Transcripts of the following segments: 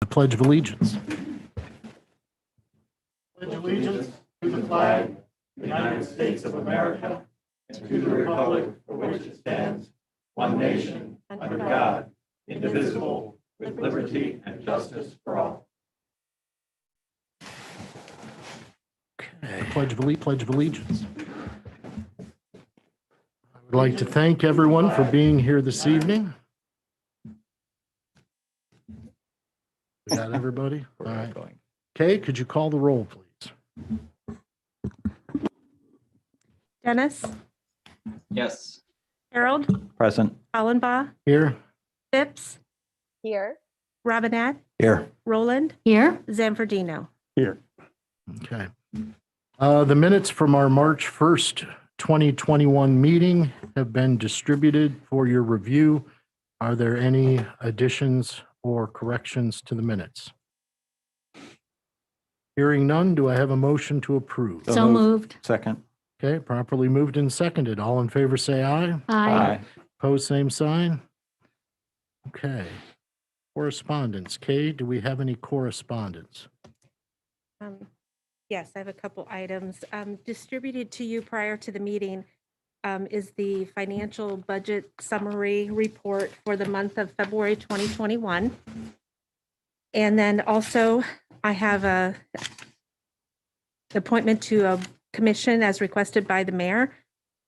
The Pledge of Allegiance. Pledge allegiance to the flag of the United States of America and to the republic for which it stands, one nation, under God, indivisible, with liberty and justice for all. Okay. Pledge of Allegiance. I would like to thank everyone for being here this evening. We got everybody? All right. Kay, could you call the roll, please? Dennis, Yes. Harold, Present. Hollenbaugh, Here? Phipps, Here. Robinette, Here. Roland, Here. Zanfordino. Okay. The minutes from our March 1st, 2021 meeting have been distributed for your review. Are there any additions or corrections to the minutes? Hearing none, do I have a motion to approve? So moved. Second. Okay, properly moved and seconded. All in favor, say aye. Aye. Opposed, same sign. Okay. Correspondence. Kay, do we have any correspondence? Yes, I have a couple items. Distributed to you prior to the meeting is the financial budget summary report for the month of February 2021. And then also I have a appointment to a commission as requested by the mayor.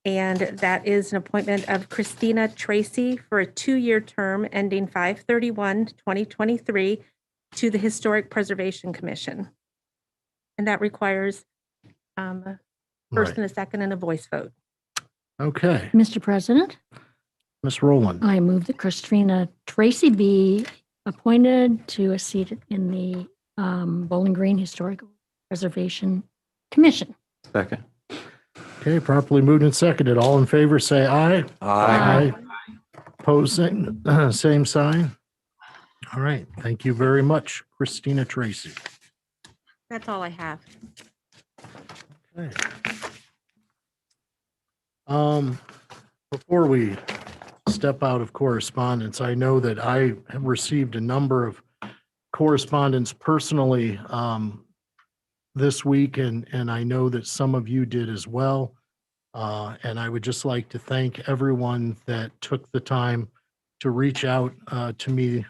And that is an appointment of Christina Tracy for a 2-year term ending 5/31/2023 to the Historic Preservation Commission. And that requires a first Right. and a second and a voice vote. Okay. Mr. President, Ms. Rowland. I move that Christina Tracy be appointed to a seat in the Bowling Green Historical Preservation Commission. Second. Okay, properly moved and seconded. All in favor, say aye. Aye. Opposed, same sign. All right. Thank you very much, Christina Tracy. That's all I have. Okay. Before we step out of correspondence, I know that I have received a number of correspondence personally this week, and I know that some of you did as well. And I would just like to thank everyone that took the time to reach out to me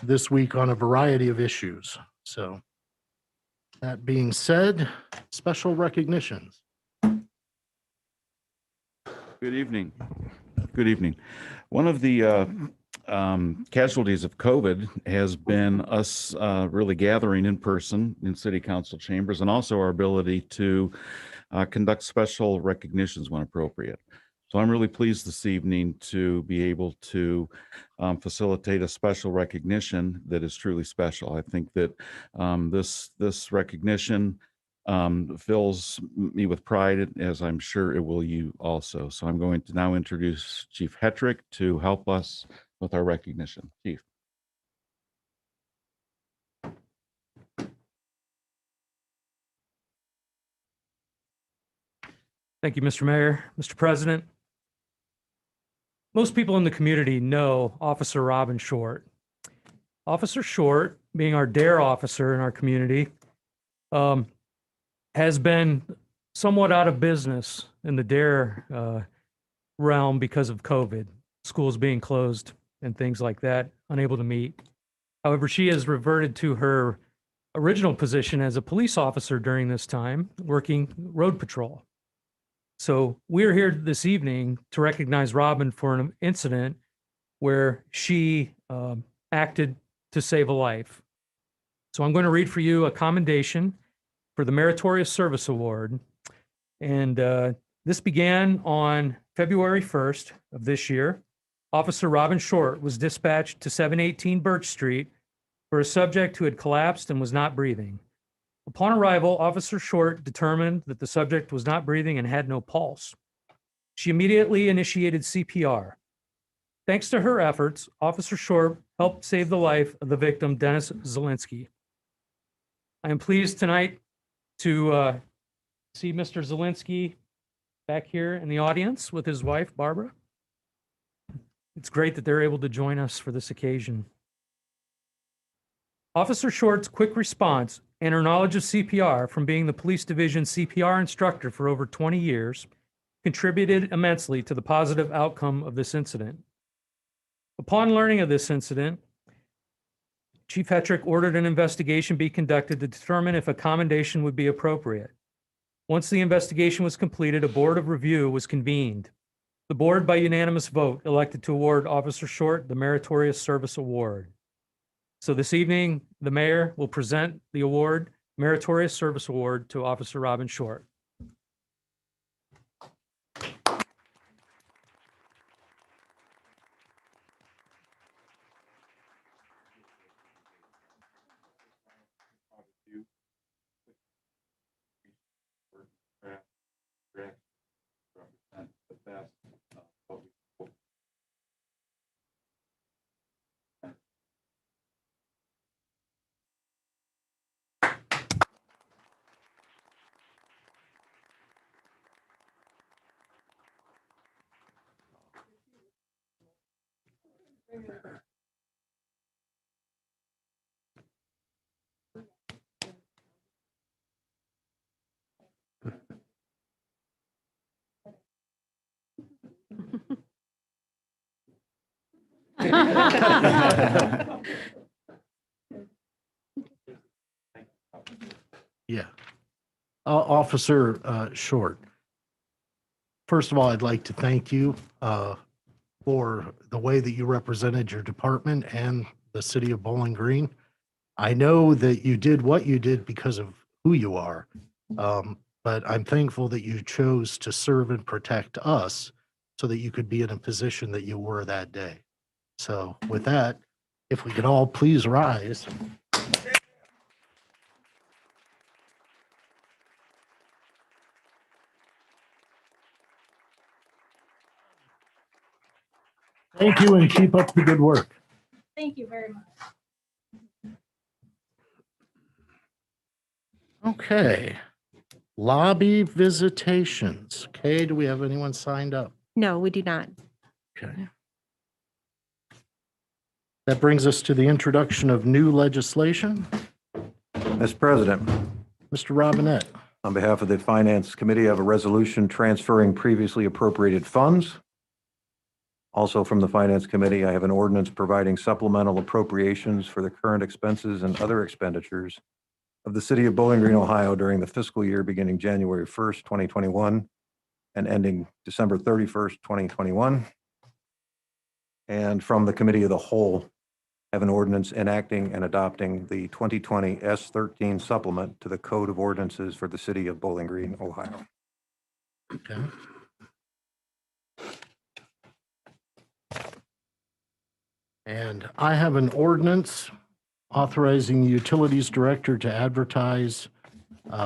this week on a variety of issues. So that being said, special recognitions. Good evening. Good evening. One of the casualties of COVID has been us really gathering in person in city council chambers, and also our ability to conduct special recognitions when appropriate. So I'm really pleased this evening to be able to facilitate a special recognition that is truly special. I think that this recognition fills me with pride, as I'm sure it will you also. So I'm going to now introduce Chief Hetrick to help us with our recognition. Chief. Thank you, Mr. Mayor, Mr. President. Most people in the community know Officer Robin Short. Officer Short, being our DARE officer in our community, has been somewhat out of business in the DARE realm because of COVID, schools being closed and things like that, unable to meet. However, she has reverted to her original position as a police officer during this time, working road patrol. So we're here this evening to recognize Robin for an incident where she acted to save a life. So I'm going to read for you a commendation for the Meritorious Service Award. And this began on February 1st of this year. Officer Robin Short was dispatched to 718 Birch Street for a subject who had collapsed and was not breathing. Upon arrival, Officer Short determined that the subject was not breathing and had no pulse. She immediately initiated CPR. Thanks to her efforts, Officer Short helped save the life of the victim, Dennis Zielinski. I am pleased tonight to see Mr. Zielinski back here in the audience with his wife, Barbara. It's great that they're able to join us for this occasion. Officer Short's quick response and her knowledge of CPR from being the police division CPR instructor for over 20 years contributed immensely to the positive outcome of this incident. Upon learning of this incident, Chief Hetrick ordered an investigation be conducted to determine if a commendation would be appropriate. Once the investigation was completed, a board of review was convened. The board, by unanimous vote, elected to award Officer Short the Meritorious Service Award. So this evening, the mayor will present the award, Meritorious Service Award, to Officer Robin Short. Yeah. Officer Short, first of all, I'd like to thank you for the way that you represented your department and the city of Bowling Green. I know that you did what you did because of who you are, but I'm thankful that you chose to serve and protect us so that you could be in a position that you were that day. So with that, if we could all please rise. Thank you and keep up the good work. Thank you very much. Okay. Lobby visitations. Kay, do we have anyone signed up? No, we do not. Okay. That brings us to the introduction of new legislation. Mr. President, Mr. Robinette. on behalf of the Finance Committee, I have a resolution transferring previously appropriated funds. Also from the Finance Committee, I have an ordinance providing supplemental appropriations for the current expenses and other expenditures of the city of Bowling Green, Ohio during the fiscal year beginning January 1st, 2021 and ending December 31st, 2021. And from the Committee of the Whole, I have an ordinance enacting and adopting the 2020 S13 supplement to the Code of Ordinances for the city of Bowling Green, Ohio. Okay. And I have an ordinance authorizing the Utilities Director to advertise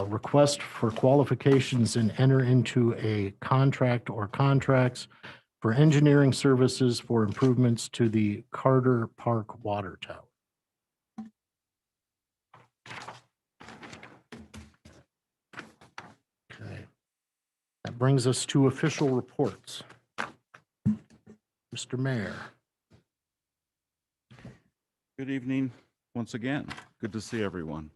request for qualifications and enter into a contract or contracts for engineering services for improvements to the Carter Park Water Tower. Okay. That brings us to official reports. Mr. Mayor. Good evening, once again. Good to see everyone.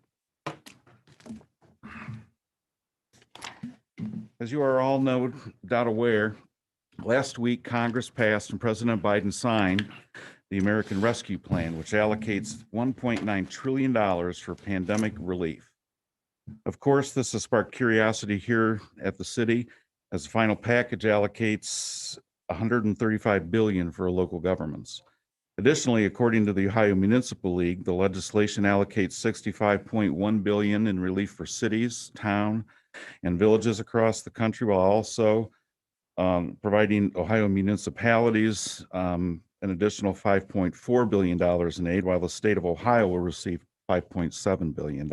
As you are all no doubt aware, last week Congress passed and President Biden signed the American Rescue Plan, which allocates $1.9 trillion for pandemic relief. Of course, this has sparked curiosity here at the city, as the final package allocates $135 billion for local governments. Additionally, according to the Ohio Municipal League, the legislation allocates $65.1 billion in relief for cities, town, and villages across the country, while also providing Ohio municipalities an additional $5.4 billion in aid, while the state of Ohio will receive $5.7 billion.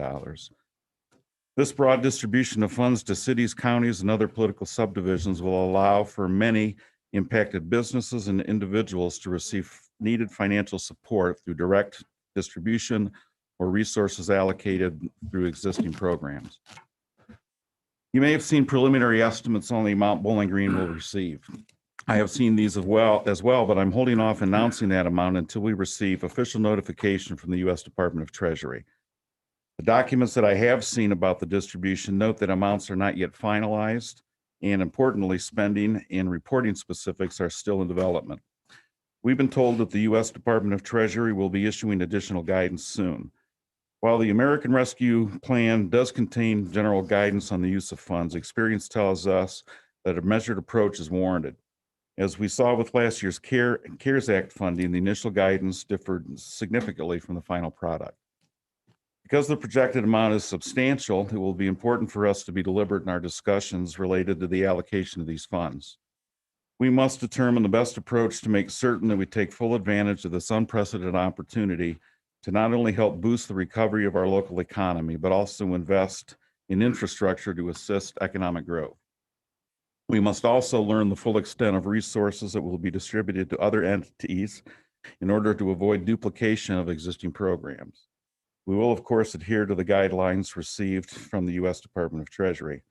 This broad distribution of funds to cities, counties, and other political subdivisions will allow for many impacted businesses and individuals to receive needed financial support through direct distribution or resources allocated through existing programs. You may have seen preliminary estimates on the amount Bowling Green will receive. I have seen these as well, but I'm holding off announcing that amount until we receive official notification from the U.S. Department of Treasury. The documents that I have seen about the distribution note that amounts are not yet finalized, and importantly, spending and reporting specifics are still in development. We've been told that the U.S. Department of Treasury will be issuing additional guidance soon. While the American Rescue Plan does contain general guidance on the use of funds, experience tells us that a measured approach is warranted. As we saw with last year's CARES Act funding, the initial guidance differed significantly from the final product. Because the projected amount is substantial, it will be important for us to be deliberate in our discussions related to the allocation of these funds. We must determine the best approach to make certain that we take full advantage of this unprecedented opportunity to not only help boost the recovery of our local economy, but also invest in infrastructure to assist economic growth. We must also learn the full extent of resources that will be distributed to other entities in order to avoid duplication of existing programs. We will, of course, adhere to the guidelines received from the U.S. Department of Treasury.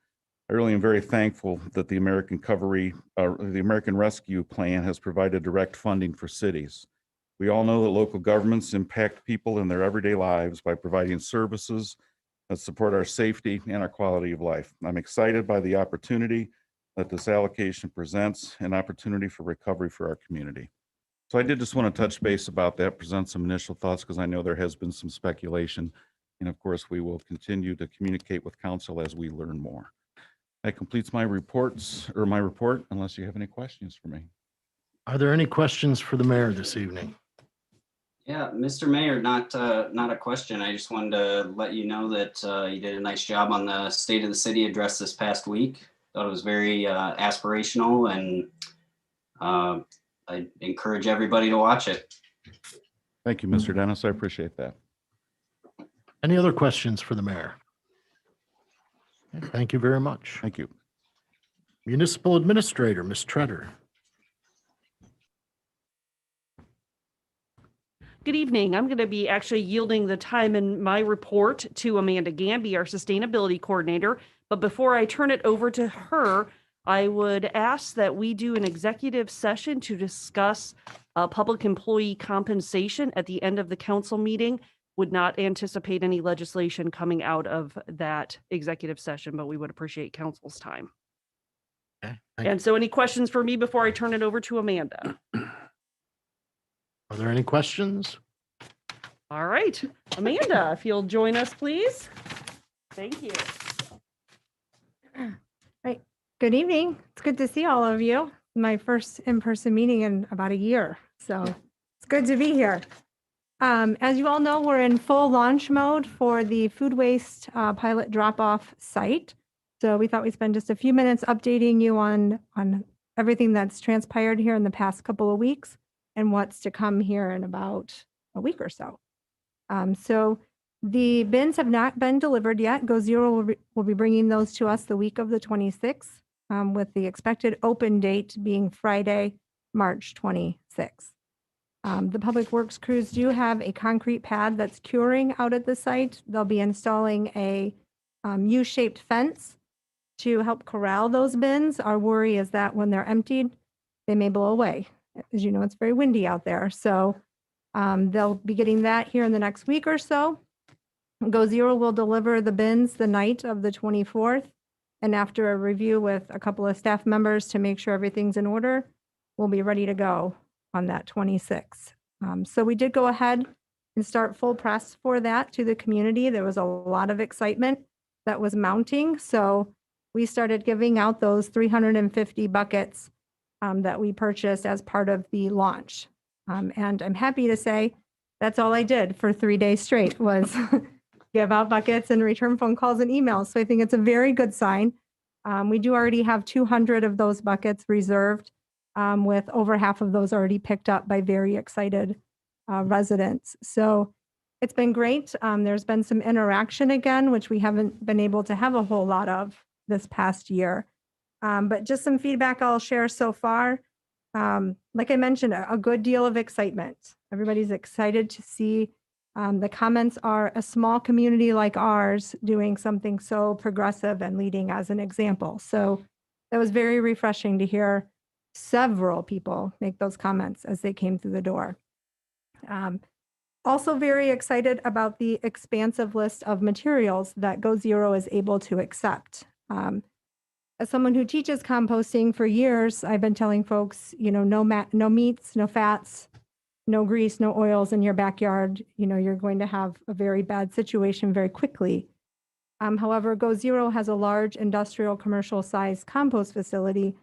I really am very thankful that the American Rescue Plan has provided direct funding for cities. We all know that local governments impact people in their everyday lives by providing services that support our safety and our quality of life. I'm excited by the opportunity that this allocation presents, an opportunity for recovery for our community. So I did just want to touch base about that, present some initial thoughts, because I know there has been some speculation. And of course, we will continue to communicate with council as we learn more. That completes my report, unless you have any questions for me. Are there any questions for the mayor this evening? Yeah, Mr. Mayor, not a question. I just wanted to let you know that you did a nice job on the State of the City address this past week. Thought it was very aspirational, and I encourage everybody to watch it. Thank you, Mr. Dennis. I appreciate that. Any other questions for the mayor? Thank you very much. Thank you. Municipal Administrator, Ms. Treader. Good evening. I'm going to be actually yielding the time in my report to Amanda Gamby, our Sustainability Coordinator. But before I turn it over to her, I would ask that we do an executive session to discuss public employee compensation at the end of the council meeting. Would not anticipate any legislation coming out of that executive session, but we would appreciate council's time. Okay, and so any questions for me before I turn it over to Amanda? Are there any questions? All right, Amanda, if you'll join us, please. Thank you. Right. Good evening. It's good to see all of you. My first in-person meeting in about a year. So it's good to be here. As you all know, we're in full launch mode for the food waste pilot drop-off site. So we thought we'd spend just a few minutes updating you on everything that's transpired here in the past couple of weeks and what's to come here in about a week or so. So the bins have not been delivered yet. Go Zero will be bringing those to us the week of the 26th, with the expected open date being Friday, March 26th. The Public Works crews do have a concrete pad that's curing out at the site. They'll be installing a U-shaped fence to help corral those bins. Our worry is that when they're emptied, they may blow away. As you know, it's very windy out there. So they'll be getting that here in the next week or so. Go Zero will deliver the bins the night of the 24th. And after a review with a couple of staff members to make sure everything's in order, we'll be ready to go on that 26th. So we did go ahead and start full press for that to the community. There was a lot of excitement that was mounting. So we started giving out those 350 buckets that we purchased as part of the launch. And I'm happy to say that's all I did for 3 days straight was give out buckets and return phone calls and emails. So I think it's a very good sign. We do already have 200 of those buckets reserved, with over half of those already picked up by very excited residents. So it's been great. There's been some interaction again, which we haven't been able to have a whole lot of this past year. But just some feedback I'll share so far. Like I mentioned, a good deal of excitement. Everybody's excited to see. The comments are a small community like ours doing something so progressive and leading as an example. So that was very refreshing to hear several people make those comments as they came through the door. Also very excited about the expansive list of materials that Go Zero is able to accept. As someone who teaches composting for years, I've been telling folks, no meats, no fats, no grease, no oils in your backyard. You're going to have a very bad situation very quickly. However, Go Zero has a large industrial commercial size compost facility.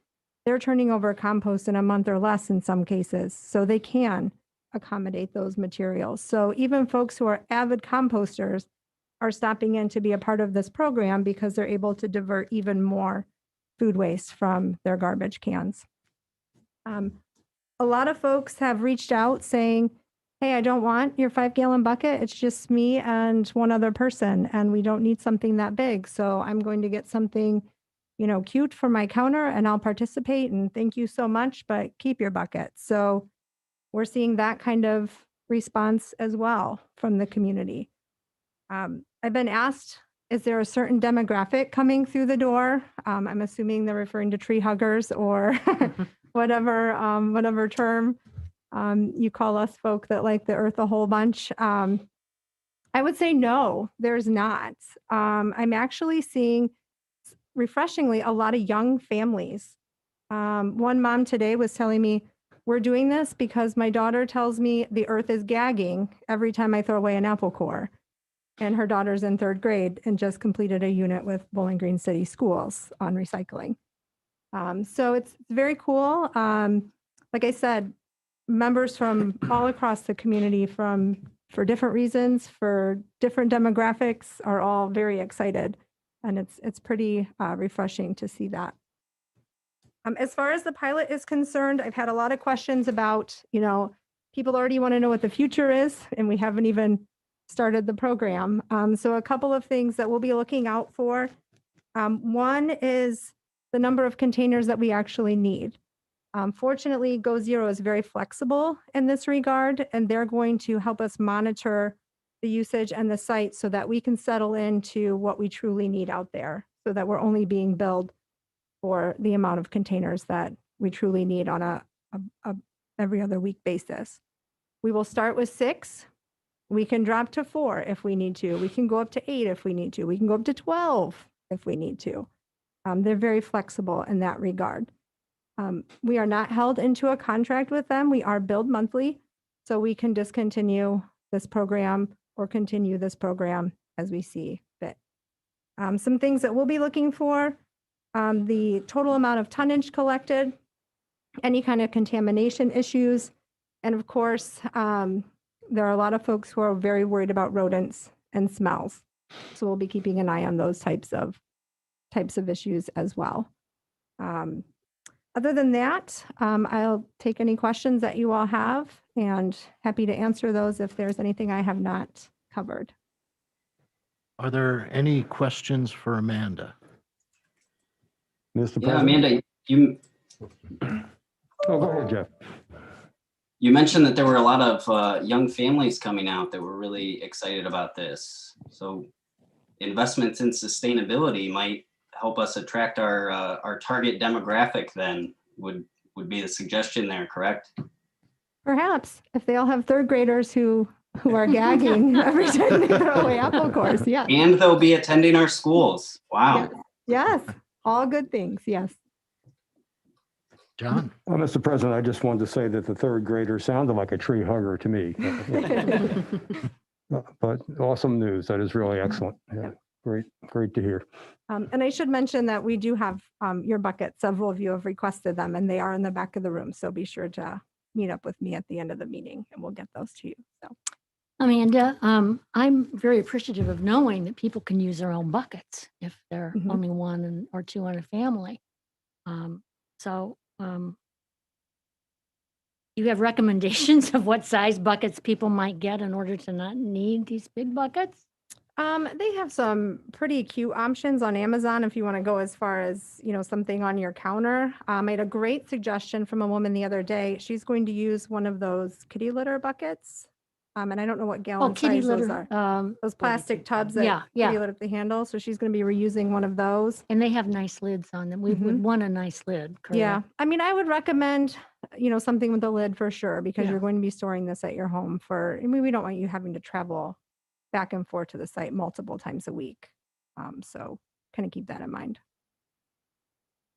They're turning over compost in a month or less in some cases, so they can accommodate those materials. So even folks who are avid composters are stopping in to be a part of this program because they're able to divert even more food waste from their garbage cans. A lot of folks have reached out saying, hey, I don't want your 5-gallon bucket. It's just me and one other person, and we don't need something that big. So I'm going to get something, cute for my counter, and I'll participate, and thank you so much, but keep your bucket. So we're seeing that kind of response as well from the community. I've been asked, is there a certain demographic coming through the door? I'm assuming they're referring to tree huggers or whatever term you call us folk that like the earth a whole bunch. I would say no, there's not. I'm actually seeing, refreshingly, a lot of young families. One mom today was telling me, we're doing this because my daughter tells me the earth is gagging every time I throw away an apple core. And her daughter's in 3rd grade and just completed a unit with Bowling Green City Schools on recycling. So it's very cool. Like I said, members from all across the community for different reasons, for different demographics, are all very excited. And it's pretty refreshing to see that. As far as the pilot is concerned, I've had a lot of questions about, people already want to know what the future is, and we haven't even started the program. So a couple of things that we'll be looking out for. One is the number of containers that we actually need. Fortunately, Go Zero is very flexible in this regard, and they're going to help us monitor the usage and the site so that we can settle into what we truly need out there, so that we're only being billed for the amount of containers that we truly need on a every other week basis. We will start with 6. We can drop to 4 if we need to. We can go up to 8 if we need to. We can go up to 12 if we need to. They're very flexible in that regard. We are not held into a contract with them. We are billed monthly, so we can discontinue this program or continue this program as we see fit. Some things that we'll be looking for, the total amount of tonnage collected, any kind of contamination issues, and of course, there are a lot of folks who are very worried about rodents and smells. So we'll be keeping an eye on those types of issues as well. Other than that, I'll take any questions that you all have and happy to answer those if there's anything I have not covered. Are there any questions for Amanda? Mr. Yeah, President? Amanda, you Oh, go ahead, Jeff. you mentioned that there were a lot of young families coming out that were really excited about this. So investments in sustainability might help us attract our target demographic then, would be the suggestion there, correct? Perhaps if they all have 3rd graders who are gagging every time they throw away apple cores. Yeah. And they'll be attending our schools. Wow. Yes. All good things. Yes. John? Mr. President, I just wanted to say that the 3rd grader sounded like a tree hugger to me. But awesome news. That is really excellent. Yeah, great to hear. And I should mention that we do have your bucket. Several of you have requested them, and they are in the back of the room. So be sure to meet up with me at the end of the meeting, and we'll get those to you. So. Amanda, I'm very appreciative of knowing that people can use their own buckets if they're only 1 or 2 in a family. You have recommendations of what size buckets people might get in order to not need these big buckets? They have some pretty cute options on Amazon if you want to go as far as, something on your counter. I had a great suggestion from a woman the other day. She's going to use one of those kitty litter buckets. And I don't know what Oh, gallon kitty size those litter. are. Those plastic tubs that Yeah, yeah. kitty lit up the handle. So she's going to be reusing one of those. And they have nice lids on them. We would want a nice lid. Yeah. correct? I mean, I would recommend, something with a lid for sure, because Yeah. you're going to be storing this at your home I mean, we don't want you having to travel back and forth to the site multiple times a week. So kind of keep that in mind.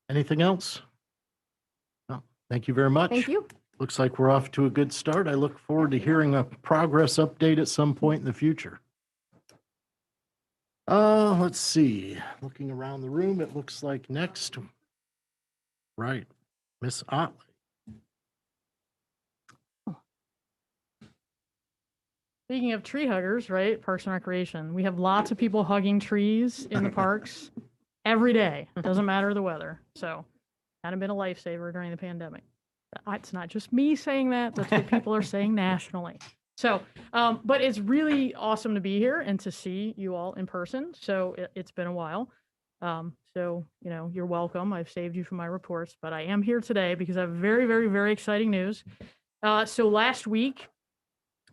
Anything else? No. Thank you very much. Thank you. Looks like we're off to a good start. I look forward to hearing a progress update at some point in the future. Let's see. Looking around the room, it looks like next. Right, Miss Otley. Speaking of tree huggers, right? Parks and Recreation. We have lots of people hugging trees in the parks every day. Doesn't matter the weather. So, kind of been a lifesaver during the pandemic. It's not just me saying that. That's what people are saying nationally. So, but it's really awesome to be here and to see you all in person. So it's been a while. So, you're welcome. I've saved you from my reports, but I am here today because I have very, very, very exciting news. So last week,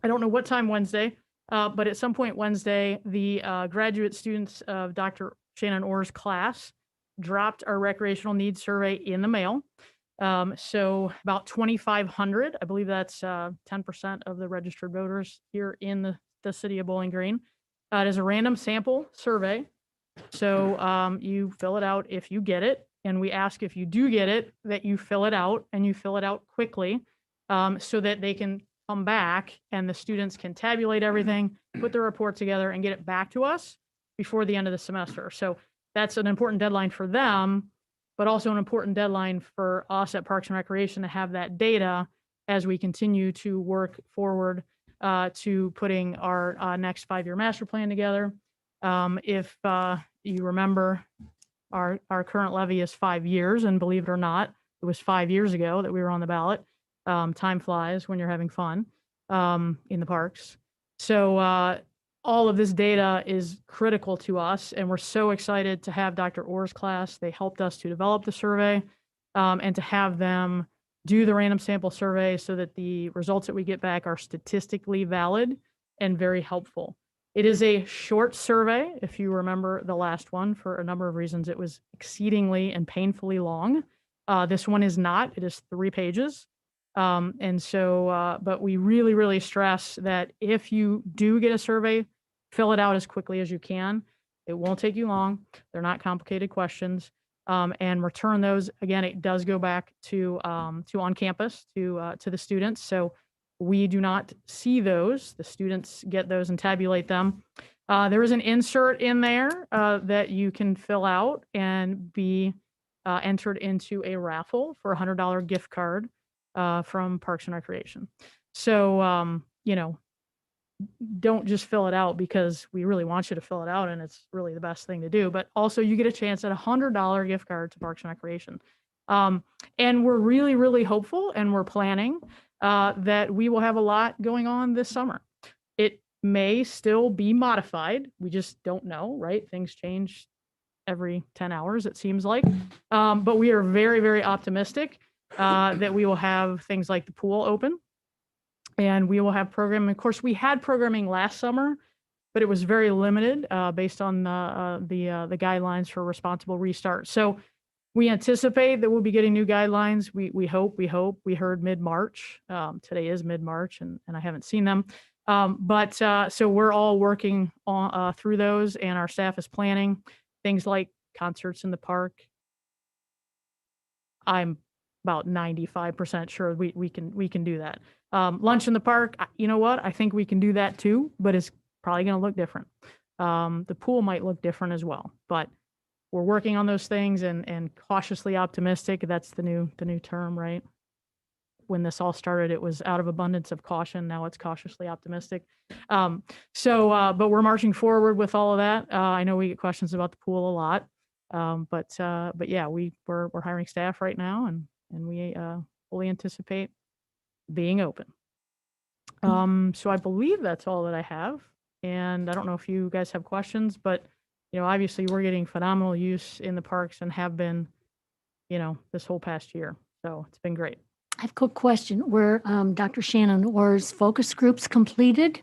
I don't know what time Wednesday, but at some point Wednesday, the graduate students of Dr. Shannon Orr's class dropped our recreational needs survey in the mail. So about 2,500, I believe that's 10% of the registered voters here in the city of Bowling Green. It is a random sample survey. So you fill it out if you get it. And we ask if you do get it, that you fill it out and you fill it out quickly so that they can come back and the students can tabulate everything, put their report together and get it back to us before the end of the semester. So that's an important deadline for them, but also an important deadline for us at Parks and Recreation to have that data as we continue to work forward to putting our next 5-year master plan together. If you remember, our current levy is 5 years, and believe it or not, it was 5 years ago that we were on the ballot. Time flies when you're having fun in the parks. So all of this data is critical to us, and we're so excited to have Dr. Orr's class. They helped us to develop the survey and to have them do the random sample survey so that the results that we get back are statistically valid and very helpful. It is a short survey. If you remember the last one, for a number of reasons, it was exceedingly and painfully long. This one is not. It is 3 pages. But we really, really stress that if you do get a survey, fill it out as quickly as you can. It won't take you long. They're not complicated questions. And return those. Again, it does go back to on campus to the students. So we do not see those. The students get those and tabulate them. There is an insert in there that you can fill out and be entered into a raffle for a $100 gift card from Parks and Recreation. So, don't just fill it out because we really want you to fill it out and it's really the best thing to do, but also you get a chance at a $100 gift card to Parks and Recreation. And we're really, really hopeful and we're planning that we will have a lot going on this summer. It may still be modified. We just don't know, right? Things change every 10 hours, it seems like. But we are very, very optimistic that we will have things like the pool open and we will have programming. Of course, we had programming last summer, but it was very limited based on the guidelines for responsible restart. So we anticipate that we'll be getting new guidelines. We hope. We heard mid-March. Today is mid-March and I haven't seen them. So we're all working on through those and our staff is planning things like concerts in the park. I'm about 95% sure we can do that. Lunch in the park, you know what? I think we can do that too, but it's probably going to look different. The pool might look different as well, but we're working on those things and cautiously optimistic. That's the new term, right? When this all started, it was out of abundance of caution. Now it's cautiously optimistic. But we're marching forward with all of that. I know we get questions about the pool a lot. But yeah, we're hiring staff right now and we fully anticipate being open. So I believe that's all that I have. And I don't know if you guys have questions, but obviously we're getting phenomenal use in the parks and have been, this whole past year. So it's been great. I have a quick question. Were Dr. Shannon Orr's focus groups completed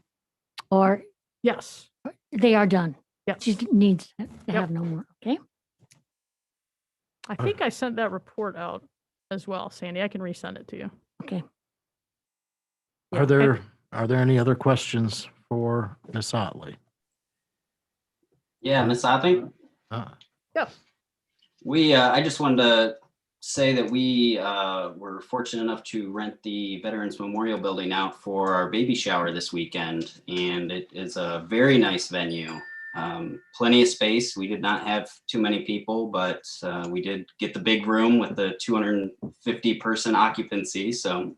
or Yes. they are done? Yes. She needs to Yep. have no more. Okay. I think I sent that report out as well, Sandy. I can resend it to you. Okay. Yeah, Are there any other questions for Ms. Otley? Yeah, Ms. Opping? Yes. I just wanted to say that we were fortunate enough to rent the Veterans Memorial Building out for our baby shower this weekend, and it is a very nice venue. Plenty of space. We did not have too many people, but we did get the big room with the 250 person occupancy. So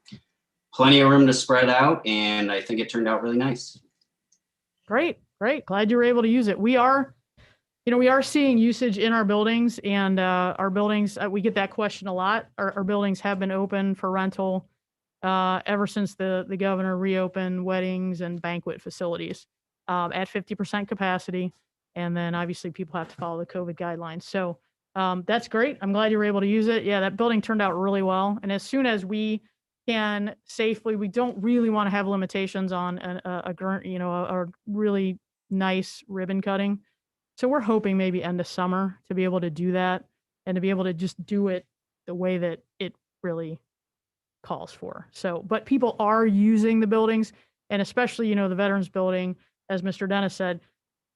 plenty of room to spread out, and I think it turned out really nice. Great. Glad you were able to use it. We are seeing usage in our buildings, and our buildings, we get that question a lot. Our buildings have been open for rental ever since the governor reopened weddings and banquet facilities at 50% capacity. And then obviously people have to follow the COVID guidelines. So that's great. I'm glad you were able to use it. Yeah, that building turned out really well. And as soon as we can safely, we don't really want to have limitations on a really nice ribbon cutting. So we're hoping maybe end of summer to be able to do that and to be able to just do it the way that it really calls for. So, but people are using the buildings, and especially, the Veterans Building, as Mr. Dennis said,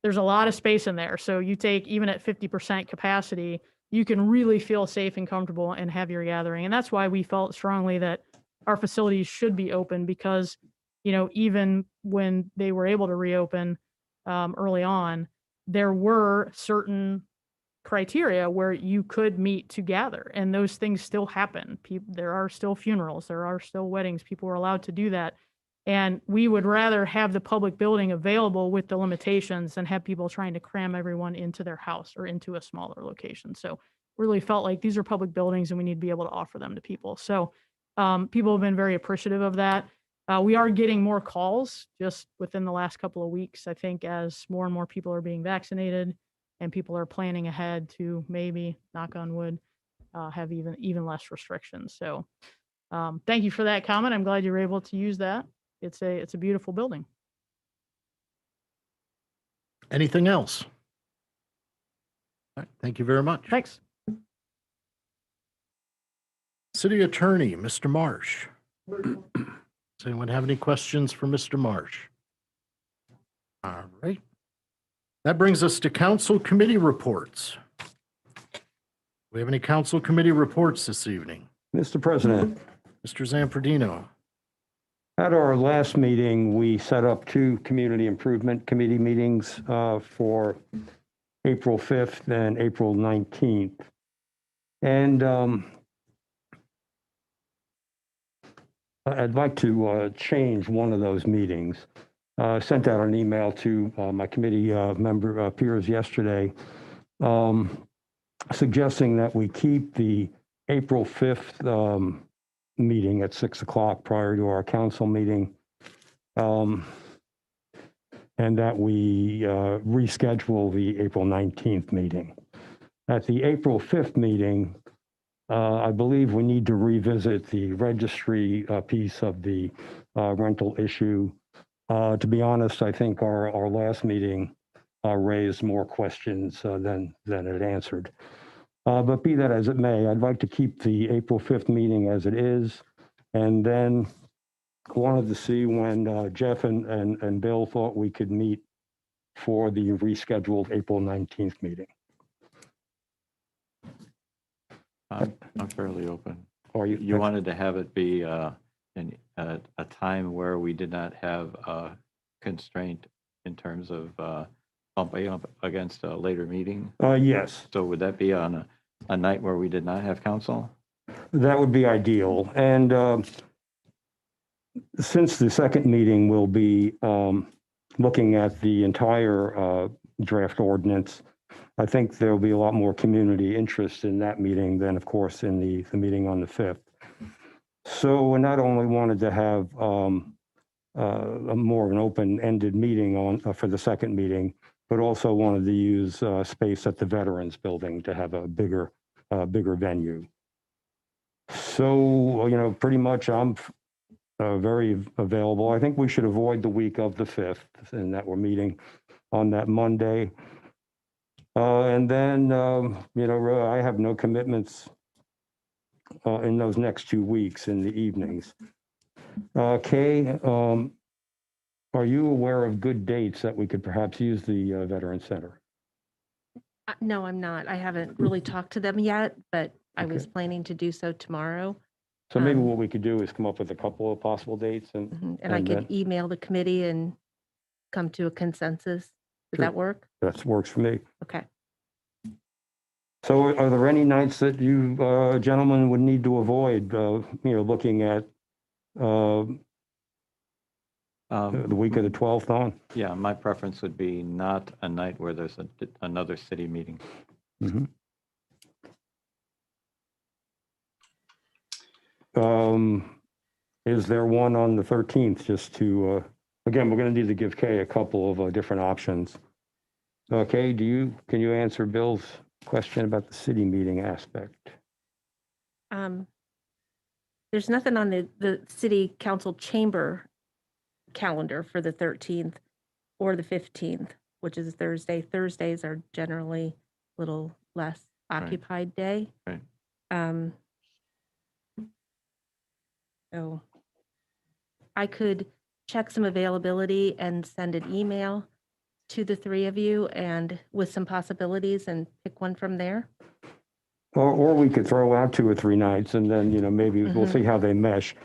there's a lot of space in there. So you take, even at 50% capacity, you can really feel safe and comfortable and have your gathering. And that's why we felt strongly that our facilities should be open, because, even when they were able to reopen early on, there were certain criteria where you could meet to gather, and those things still happen. There are still funerals, there are still weddings, people are allowed to do that. And we would rather have the public building available with the limitations than have people trying to cram everyone into their house or into a smaller location. So really felt like these are public buildings and we need to be able to offer them to people. So people have been very appreciative of that. We are getting more calls just within the last couple of weeks, I think, as more and more people are being vaccinated and people are planning ahead to maybe, knock on wood, have even less restrictions. So thank you for that comment. I'm glad you were able to use that. It's a beautiful building. Anything else? All right, thank you very much. Thanks. City Attorney, Mr. Marsh. Does anyone have any questions for Mr. Marsh? All right. That brings us to council committee reports. Do we have any council committee reports this evening? Mr. President, Mr. Zanfordino. at our last meeting, we set up 2 community improvement committee meetings for April 5th and April 19th. And I'd like to change one of those meetings. Sent out an email to my committee member peers yesterday, suggesting that we keep the April 5th meeting at 6 o'clock prior to our council meeting, and that we reschedule the April 19th meeting. At the April 5th meeting, I believe we need to revisit the registry piece of the rental issue. To be honest, I think our last meeting raised more questions than it answered. But be that as it may, I'd like to keep the April 5th meeting as it is. And then wanted to see when Jeff and Bill thought we could meet for the rescheduled April 19th meeting. I'm fairly open. Are you? You wanted to have it be in a time where we did not have a constraint in terms of bumping up against a later meeting? Yes. So would that be on a night where we did not have council? That would be ideal. And since the second meeting will be looking at the entire draft ordinance, I think there will be a lot more community interest in that meeting than, of course, in the meeting on the 5th. So we not only wanted to have a more of an open-ended meeting for the second meeting, but also wanted to use space at the Veterans Building to have a bigger venue. So, pretty much I'm very available. I think we should avoid the week of the 5th and that we're meeting on that Monday. And then, really, I have no commitments in those next 2 weeks in the evenings. Kay, are you aware of good dates that we could perhaps use the Veteran Center? No, I'm not. I haven't really talked to them yet, but I was Okay. planning to do so tomorrow. So maybe Um, what we could do is come up with a couple of possible dates and, And I and could then- email the committee and come to a consensus. Does Sure. that work? that works for me. Okay. So are there any nights that you gentlemen would need to avoid, looking at the week of the 12th on? Yeah, my preference would be not a night where there's another city meeting. Mhm. Is there one on the 13th, just to, again, we're going to need to give Kay a couple of different options. Kay, can you answer Bill's question about the city meeting aspect? There's nothing on the city council chamber calendar for the 13th or the 15th, which is Thursday. Thursdays are generally a little less occupied day. Right. So I could check some availability and send an email to the three of you and with some possibilities and pick one from there. Or we could throw out 2 or 3 nights and then, maybe we'll see how they mesh.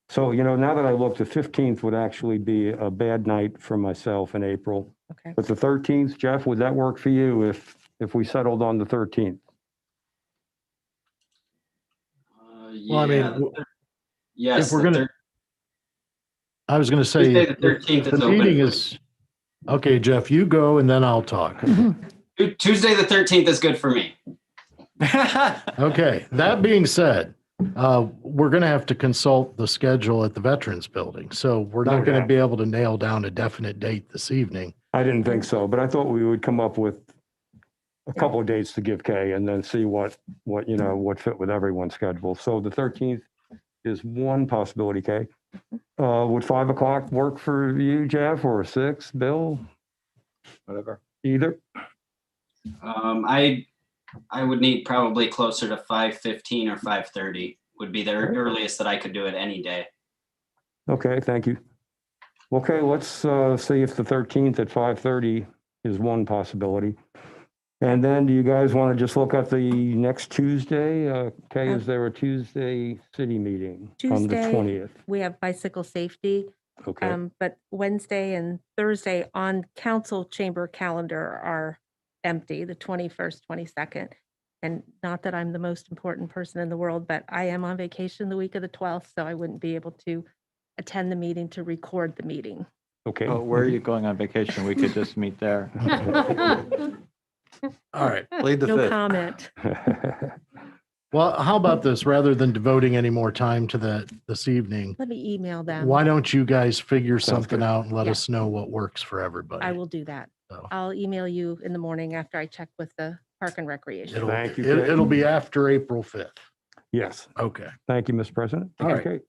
So, now that I look, the 15th would actually be a bad night for myself in April. Okay. But the 13th, Jeff, would that work for you if we settled on the 13th? Well, I mean, Yes. if we're gonna, I was gonna say, Tuesday the 13th the is open. meeting is, okay, Jeff, you go and then I'll talk. Tuesday the 13th is good for me. Okay, that being said, we're gonna have to consult the schedule at the Veterans Building. So we're not gonna be able to nail down a definite date this evening. I didn't think so, but I thought we would come up with a couple of dates to give Kay and then see what fit with everyone's schedule. So the 13th is one possibility, Kay. Would 5 o'clock work for you, Jeff, or 6, Bill? Whatever. Either? I would need probably closer to 5:15 or 5:30 would be the earliest that I could do it any day. Okay, thank you. Okay, let's see if the 13th at 5:30 is one possibility. And then do you guys want to just look at the next Tuesday? Kay, is there a Tuesday city meeting on the Tuesday, 20th? we have bicycle safety, Okay, but Wednesday and Thursday on council chamber calendar are empty, the 21st, 22nd. And not that I'm the most important person in the world, but I am on vacation the week of the 12th, so I wouldn't be able to attend the meeting to record the meeting. okay. Oh, where are you going on vacation? We could just meet there. All right. Plead the No fifth. comment. Well, how about this? Rather than devoting any more time to that this evening, Let me email them. why don't you guys figure Sounds something good. out and let Yeah. us know what works for everybody? I will do that. So I'll email you in the morning after I check with the Park and Recreation. It'll, Thank you, Kay. it'll be after April 5th. Yes, Okay. thank you, Mr. President. All right. Okay.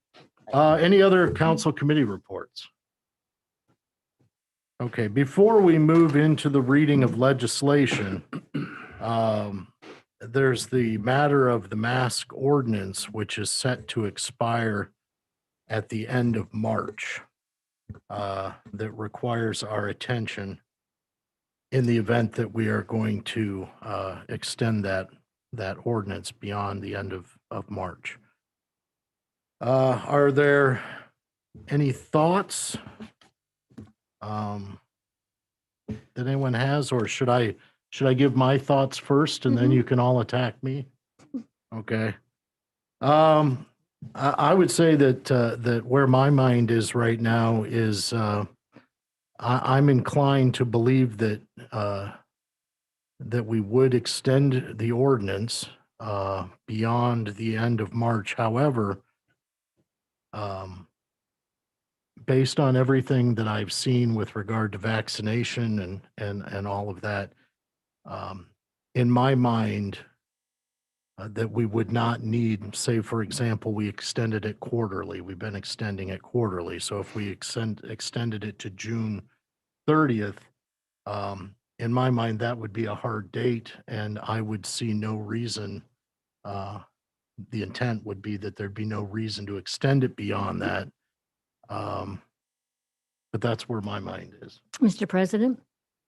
Any other council committee reports? Okay, before we move into the reading of legislation, there's the matter of the mask ordinance, which is set to expire at the end of March, that requires our attention in the event that we are going to extend that ordinance beyond the end of March. Are there any thoughts that anyone has, or should I give my thoughts first and then you can all attack me? Okay. I would say that where my mind is right now is I'm inclined to believe that we would extend the ordinance beyond the end of March. However, based on everything that I've seen with regard to vaccination and all of that, in my mind, that we would not need, say, for example, we extended it quarterly. We've been extending it quarterly. So if we extended it to June 30th, in my mind, that would be a hard date, and I would see no reason. The intent would be that there'd be no reason to extend it beyond that. But that's where my mind is. Mr. President,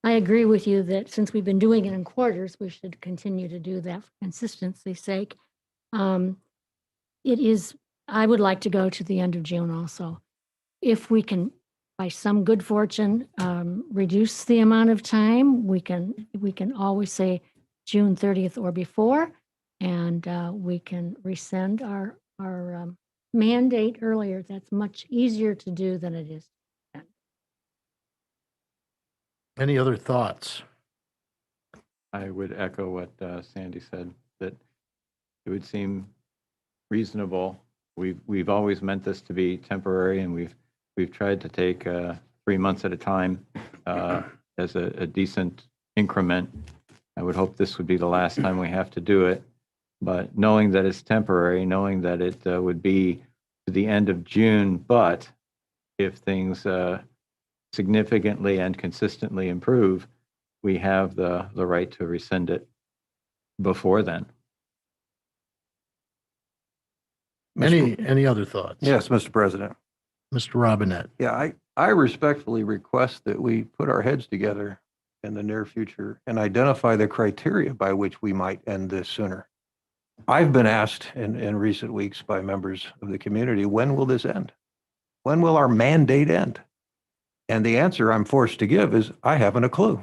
I agree with you that since we've been doing it in quarters, we should continue to do that for consistency's sake. I would like to go to the end of June also. If we can, by some good fortune, reduce the amount of time, we can always say June 30th or before, and we can rescind our mandate earlier. That's much easier to do than it is. Any other thoughts? I would echo what Sandy said, that it would seem reasonable. We've always meant this to be temporary, and we've tried to take 3 months at a time as a decent increment. I would hope this would be the last time we have to do it, but knowing that it's temporary, knowing that it would be to the end of June, but if things significantly and consistently improve, we have the right to rescind it before then. Any other thoughts? Yes, Mr. President. Mr. Robinette. Yeah, I respectfully request that we put our heads together in the near future and identify the criteria by which we might end this sooner. I've been asked in recent weeks by members of the community, when will this end? When will our mandate end? And the answer I'm forced to give is, I haven't a clue.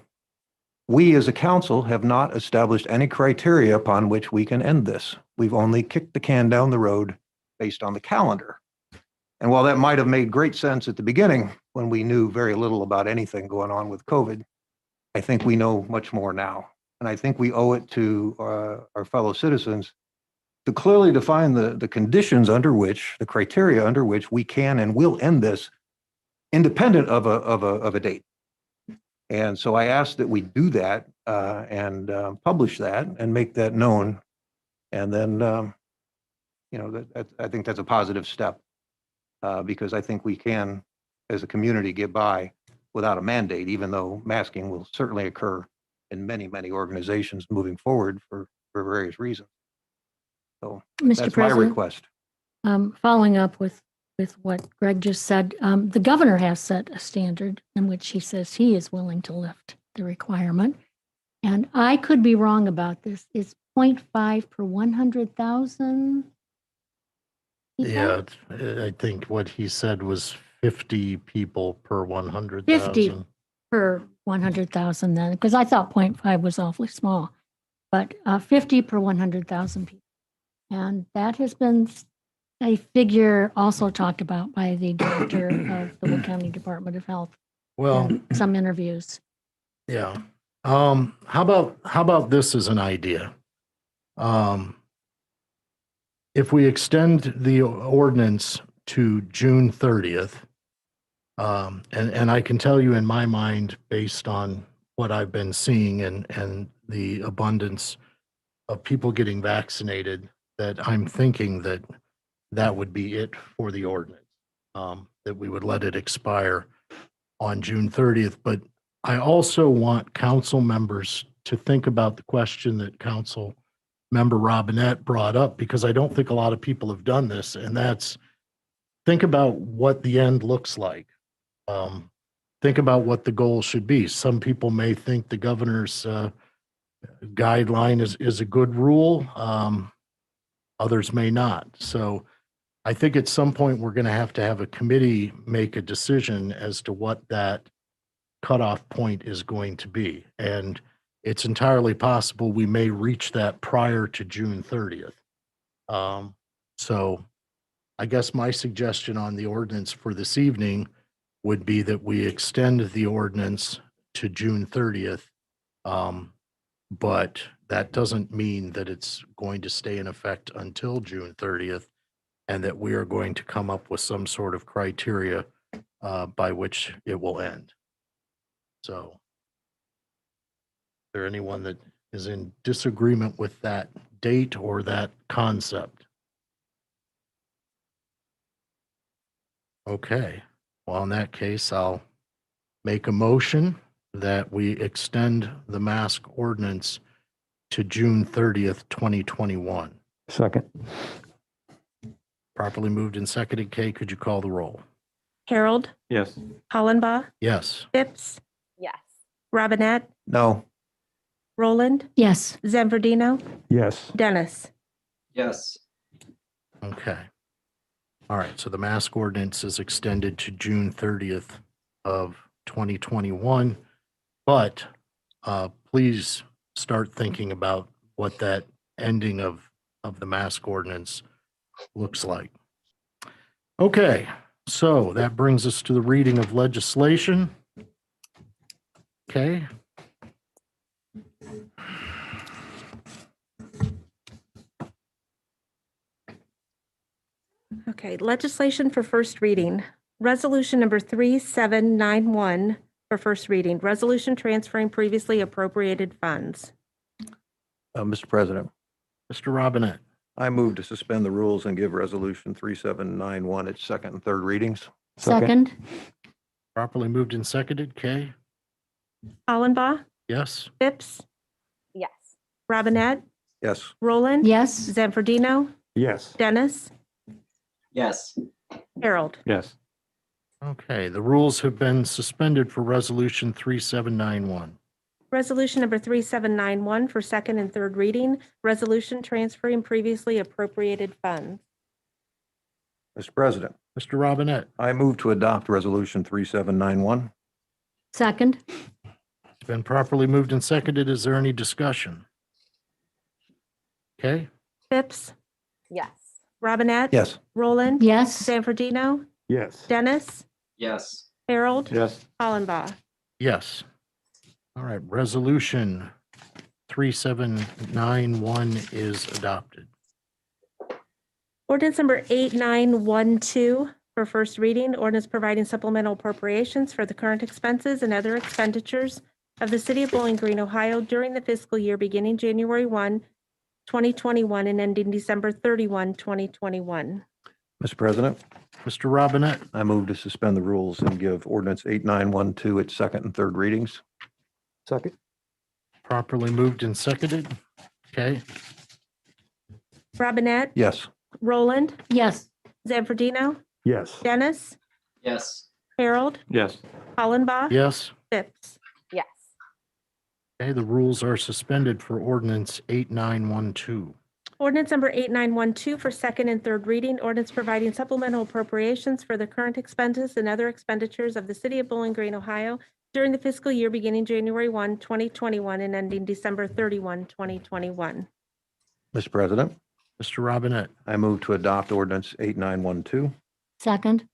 We as a council have not established any criteria upon which we can end this. We've only kicked the can down the road based on the calendar. And while that might have made great sense at the beginning, when we knew very little about anything going on with COVID, I think we know much more now. And I think we owe it to our fellow citizens to clearly define the conditions under which, the criteria under which we can and will end this, independent of a date. And so I ask that we do that and publish that and make that known. And then, I think that's a positive step because I think we can, as a community, get by without a mandate, even though masking will certainly occur in many, many organizations moving forward for various reasons. So Mr. that's my President, request. Following up with what Greg just said, the governor has set a standard in which he says he is willing to lift the requirement. And I could be wrong about this. Is 0.5 per 100,000? Yeah, I think what he said was 50 people per 100,000. 50 per 100,000 then, because I thought 0.5 was awfully small, but 50 per 100,000 people. And that has been a figure also talked about by the director of the Will County Department of Health. Well, in some interviews. yeah. How about this as an idea? If we extend the ordinance to June 30th, and I can tell you in my mind, based on what I've been seeing and the abundance of people getting vaccinated, that I'm thinking that would be it for the ordinance, that we would let it expire on June 30th. But I also want council members to think about the question that Council Member Robinette brought up, because I don't think a lot of people have done this, and that's think about what the end looks like. Think about what the goal should be. Some people may think the governor's guideline is a good rule. Others may not. So I think at some point we're going to have a committee make a decision as to what that cutoff point is going to be. And it's entirely possible we may reach that prior to June 30th. So I guess my suggestion on the ordinance for this evening would be that we extend the ordinance to June 30th. But that doesn't mean that it's going to stay in effect until June 30th, and that we are going to come up with some sort of criteria by which it will end. So, is there anyone that is in disagreement with that date or that concept? Okay, well, in that case, I'll make a motion that we extend the mask ordinance to June 30th, 2021. Second. Properly moved and seconded. Kay, could you call the roll? Harold, Yes. Hollenbaugh, Yes. Phipps, Yes. Robinette, No. Roland, Yes. Zanfordino, Yes. Dennis. Yes. Okay. All right, so the mask ordinance is extended to June 30th of 2021, but please start thinking about what that ending of the mask ordinance looks like. Okay, so that brings us to the reading of legislation. Okay. Okay, legislation for first reading. Resolution number 3791 for first reading. Resolution transferring previously appropriated funds. Mr. President, Mr. Robinette, I move to suspend the rules and give Resolution 3791 its second and third readings. Second. properly moved and seconded. Kay? Hollenbaugh, Yes? Phipps, Yes. Robinette, Yes. Roland. Yes. Zanfordino, Yes. Dennis, Yes. Harold. Yes. Okay, the rules have been suspended for Resolution 3791. Resolution number 3791 for second and third reading. Resolution transferring previously appropriated funds. Mr. President, Mr. Robinette, I move to adopt Resolution 3791. Second. it's been properly moved and seconded. Is there any discussion? Okay, Phipps, Yes. Robinette. Yes. Roland. Yes. Zanfordino, Yes. Dennis, Yes. Harold. Yes. Hollenbaugh. yes. All right, Resolution 3791 is adopted. Ordinance number 8912 for first reading. Ordinance providing supplemental appropriations for the current expenses and other expenditures of the city of Bowling Green, Ohio during the fiscal year beginning January 1, 2021 and ending December 31, 2021. Mr. President, Mr. Robinette, I move to suspend the rules and give Ordinance 8912 its second and third readings. Second. properly moved and seconded. Okay, Robinette, Yes. Roland, Yes. Zanfordino, Yes. Dennis, Yes. Harold, Yes. Hollenbaugh. yes. Phipps. Yes. Okay, the rules are suspended for Ordinance 8912. Ordinance number 8912 for second and third reading. Ordinance providing supplemental appropriations for the current expenses and other expenditures of the city of Bowling Green, Ohio during the fiscal year beginning January 1, 2021 and ending December 31, 2021. Mr. President, Mr. Robinette, I move to adopt Ordinance 8912. Second.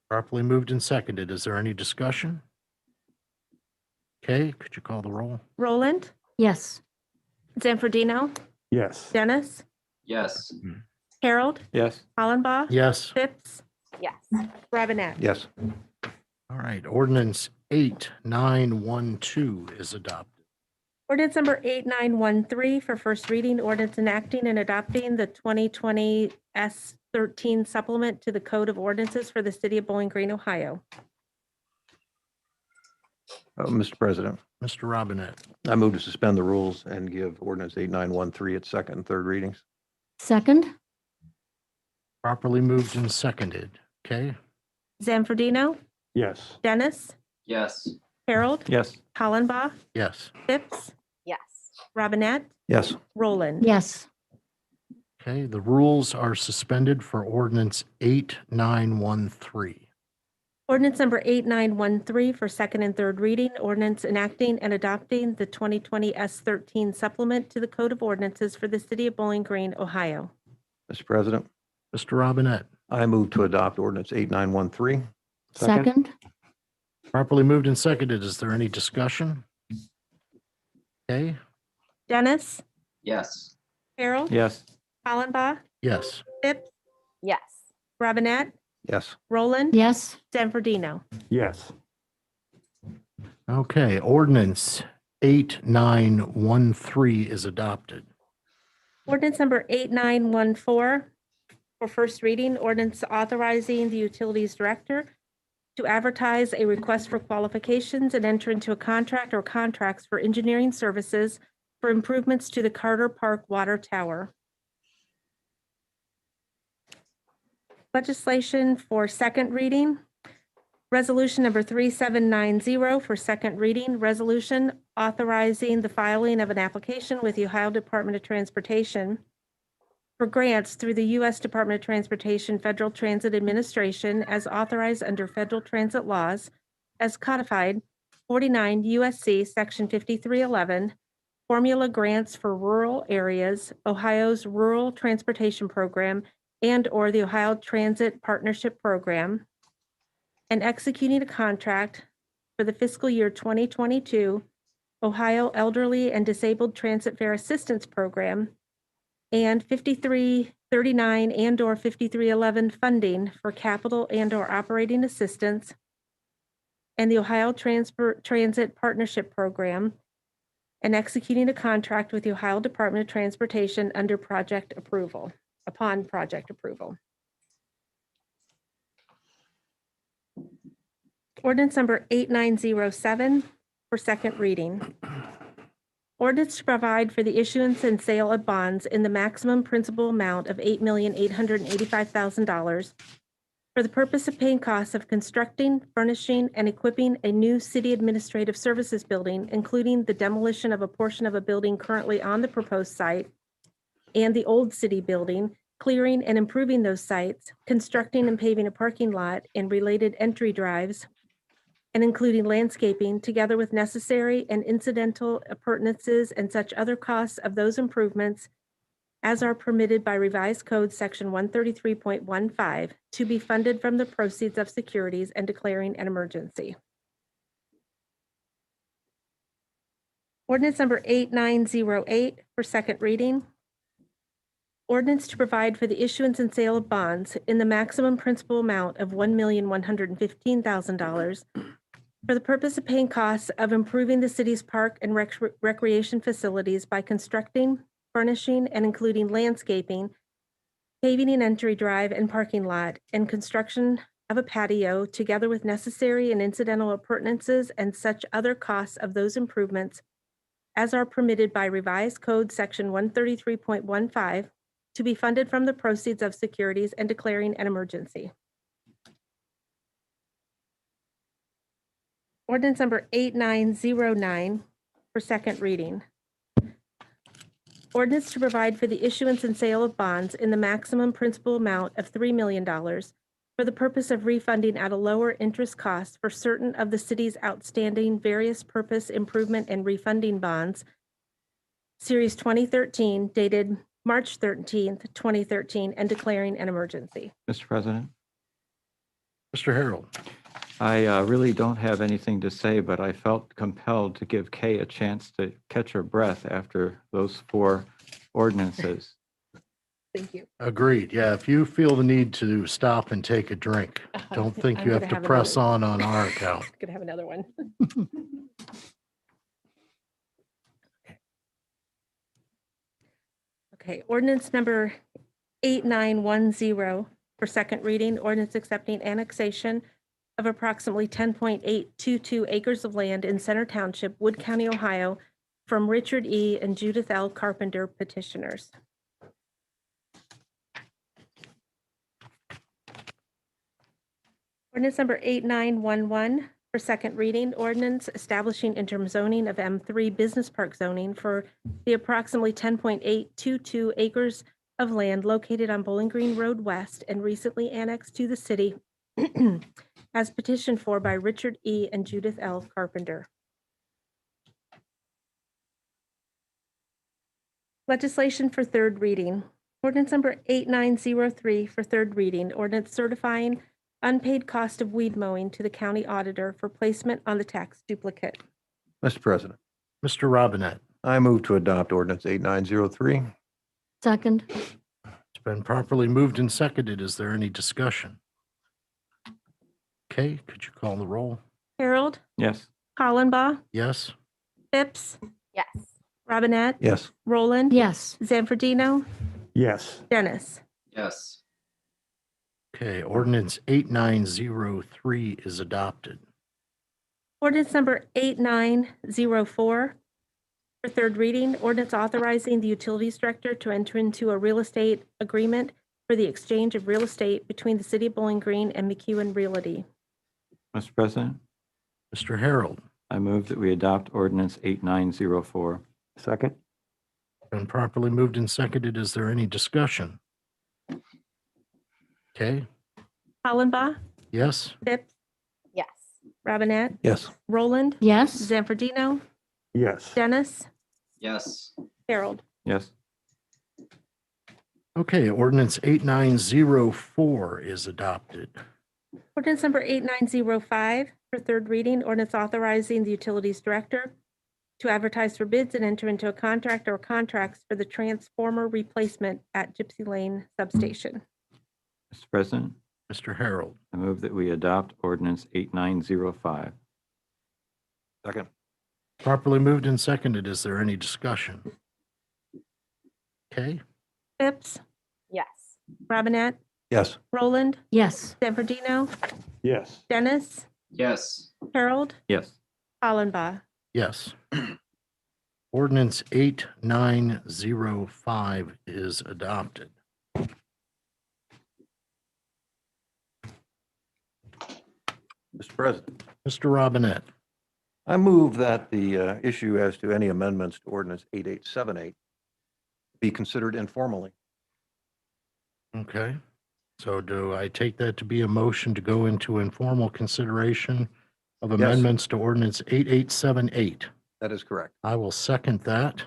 properly moved and seconded. Is there any discussion? Okay, could you call the roll? Roland, Yes. Zanfordino, Yes. Dennis, Yes. Harold, Yes. Hollenbaugh. Yes. Phipps, Yes. Robinette. Yes. All right, Ordinance 8912 is adopted. Ordinance number 8913 for first reading. Ordinance enacting and adopting the 2020 S13 supplement to the Code of Ordinances for the city of Bowling Green, Ohio. Mr. President, Mr. Robinette, I move to suspend the rules and give Ordinance 8913 its second and third readings. Second. properly moved and seconded. Okay, Zanfordino, Yes. Dennis, Yes. Harold, Yes. Hollenbaugh, yes. Phipps, Yes. Robinette, Yes. Roland. Yes. Okay, the rules are suspended for Ordinance 8913. Ordinance number 8913 for second and third reading. Ordinance enacting and adopting the 2020 S13 supplement to the Code of Ordinances for the city of Bowling Green, Ohio. Mr. President, Mr. Robinette, I move to adopt Ordinance 8913. Second. properly moved and seconded. Is there any discussion? Okay, Dennis, Yes. Harold, Yes. Hollenbaugh, yes. Phipps, Yes. Robinette, Yes. Roland, Yes. Zanfordino. Yes. Okay, Ordinance 8913 is adopted. Ordinance number 8914 for first reading, ordinance authorizing the Utilities Director to advertise a request for qualifications and enter into a contract or contracts for engineering services for improvements to the Carter Park Water Tower. Legislation for second reading. Resolution number 3790 for second reading. Resolution authorizing the filing of an application with the Ohio Department of Transportation for grants through the U.S. Department of Transportation Federal Transit Administration as authorized under federal transit laws as codified 49 U.S.C. Section 5311, formula grants for rural areas, Ohio's Rural Transportation Program, and/or the Ohio Transit Partnership Program, and executing a contract for the fiscal year 2022 Ohio Elderly and Disabled Transit Fare Assistance Program, and 5339 and/or 5311 funding for capital and/or operating assistance, and the Ohio Transit Partnership Program, and executing a contract with the Ohio Department of Transportation under project approval, upon project approval. Ordinance number 8907 for second reading. Ordinance to provide for the issuance and sale of bonds in the maximum principal amount of $8,885,000 for the purpose of paying costs of constructing, furnishing, and equipping a new city administrative services building, including the demolition of a portion of a building currently on the proposed site and the old city building, clearing and improving those sites, constructing and paving a parking lot and related entry drives, and including landscaping, together with necessary and incidental appurtenances and such other costs of those improvements as are permitted by Revised Code Section 133.15, to be funded from the proceeds of securities and declaring an emergency. Ordinance number 8908 for second reading. Ordinance to provide for the issuance and sale of bonds in the maximum principal amount of $1,115,000 for the purpose of paying costs of improving the city's park and recreation facilities by constructing, furnishing, and including landscaping, paving an entry drive and parking lot, and construction of a patio, together with necessary and incidental appurtenances and such other costs of those improvements as are permitted by Revised Code Section 133.15, to be funded from the proceeds of securities and declaring an emergency. Ordinance number 8909 for second reading. Ordinance to provide for the issuance and sale of bonds in the maximum principal amount of $3 million for the purpose of refunding at a lower interest cost for certain of the city's outstanding various purpose improvement and refunding bonds, Series 2013, dated March 13th, 2013, and declaring an emergency. Mr. President, Mr. Harold. I really don't have anything to say, but I felt compelled to give Kay a chance to catch her breath after those four ordinances. Thank you. Agreed. Yeah, if you feel the need to stop and take a drink, don't think I'm you gonna have to have press another- on our account. Could have another one. Okay, ordinance number 8910 for second reading, ordinance accepting annexation of approximately 10.822 acres of land in Center Township, Wood County, Ohio, from Richard E. and Judith L. Carpenter petitioners. Ordinance number 8911 for second reading, ordinance establishing interim zoning of M3 Business Park zoning for the approximately 10.822 acres of land located on Bowling Green Road West and recently annexed to the city as petitioned for by Richard E. and Judith L. Carpenter. Legislation for third reading. Ordinance number 8903 for third reading, ordinance certifying unpaid cost of weed mowing to the county auditor for placement on the tax duplicate. Mr. President, Mr. Robinette. I move to adopt ordinance 8903. Second, It's been properly moved and seconded. Is there any discussion? Okay, could you call the roll? Harold, Yes. Hollenbaugh, Yes? Phipps, Yes. Robinette, Yes. Roland, Yes. Zanfordino, Yes. Dennis. Yes. Okay, ordinance 8903 is adopted. Ordinance number 8904 for third reading, ordinance authorizing the utilities director to enter into a real estate agreement for the exchange of real estate between the city of Bowling Green and McEwen Realty. Mr. President, Mr. Harold, I move that we adopt ordinance 8904. Second? been properly moved and seconded. Is there any discussion? Okay, Hollenbach, yes? Phipps, Yes. Robinette, Yes. Roland, Yes. Zanfordino, Yes. Dennis, Yes. Harold. Yes. Okay, ordinance 8904 is adopted. Ordinance number 8905 for third reading, ordinance authorizing the utilities director to advertise for bids and enter into a contract or contracts for the transformer replacement at Gypsy Lane Substation. Mr. President, Mr. Harold, I move that we adopt ordinance 8905. Second? properly moved and seconded. Is there any discussion? Okay, Phipps, Yes. Robinette, Yes. Roland, Yes. Zanfordino, Yes. Dennis, Yes. Harold, Yes. Hollenbach. yes. Ordinance 8905 is adopted. Mr. President, Mr. Robinette, I move that the issue as to any amendments to ordinance 8878 be considered informally. okay. So do I take that to be a motion to go into informal consideration of amendments to ordinance 8878? That is correct. I will second that.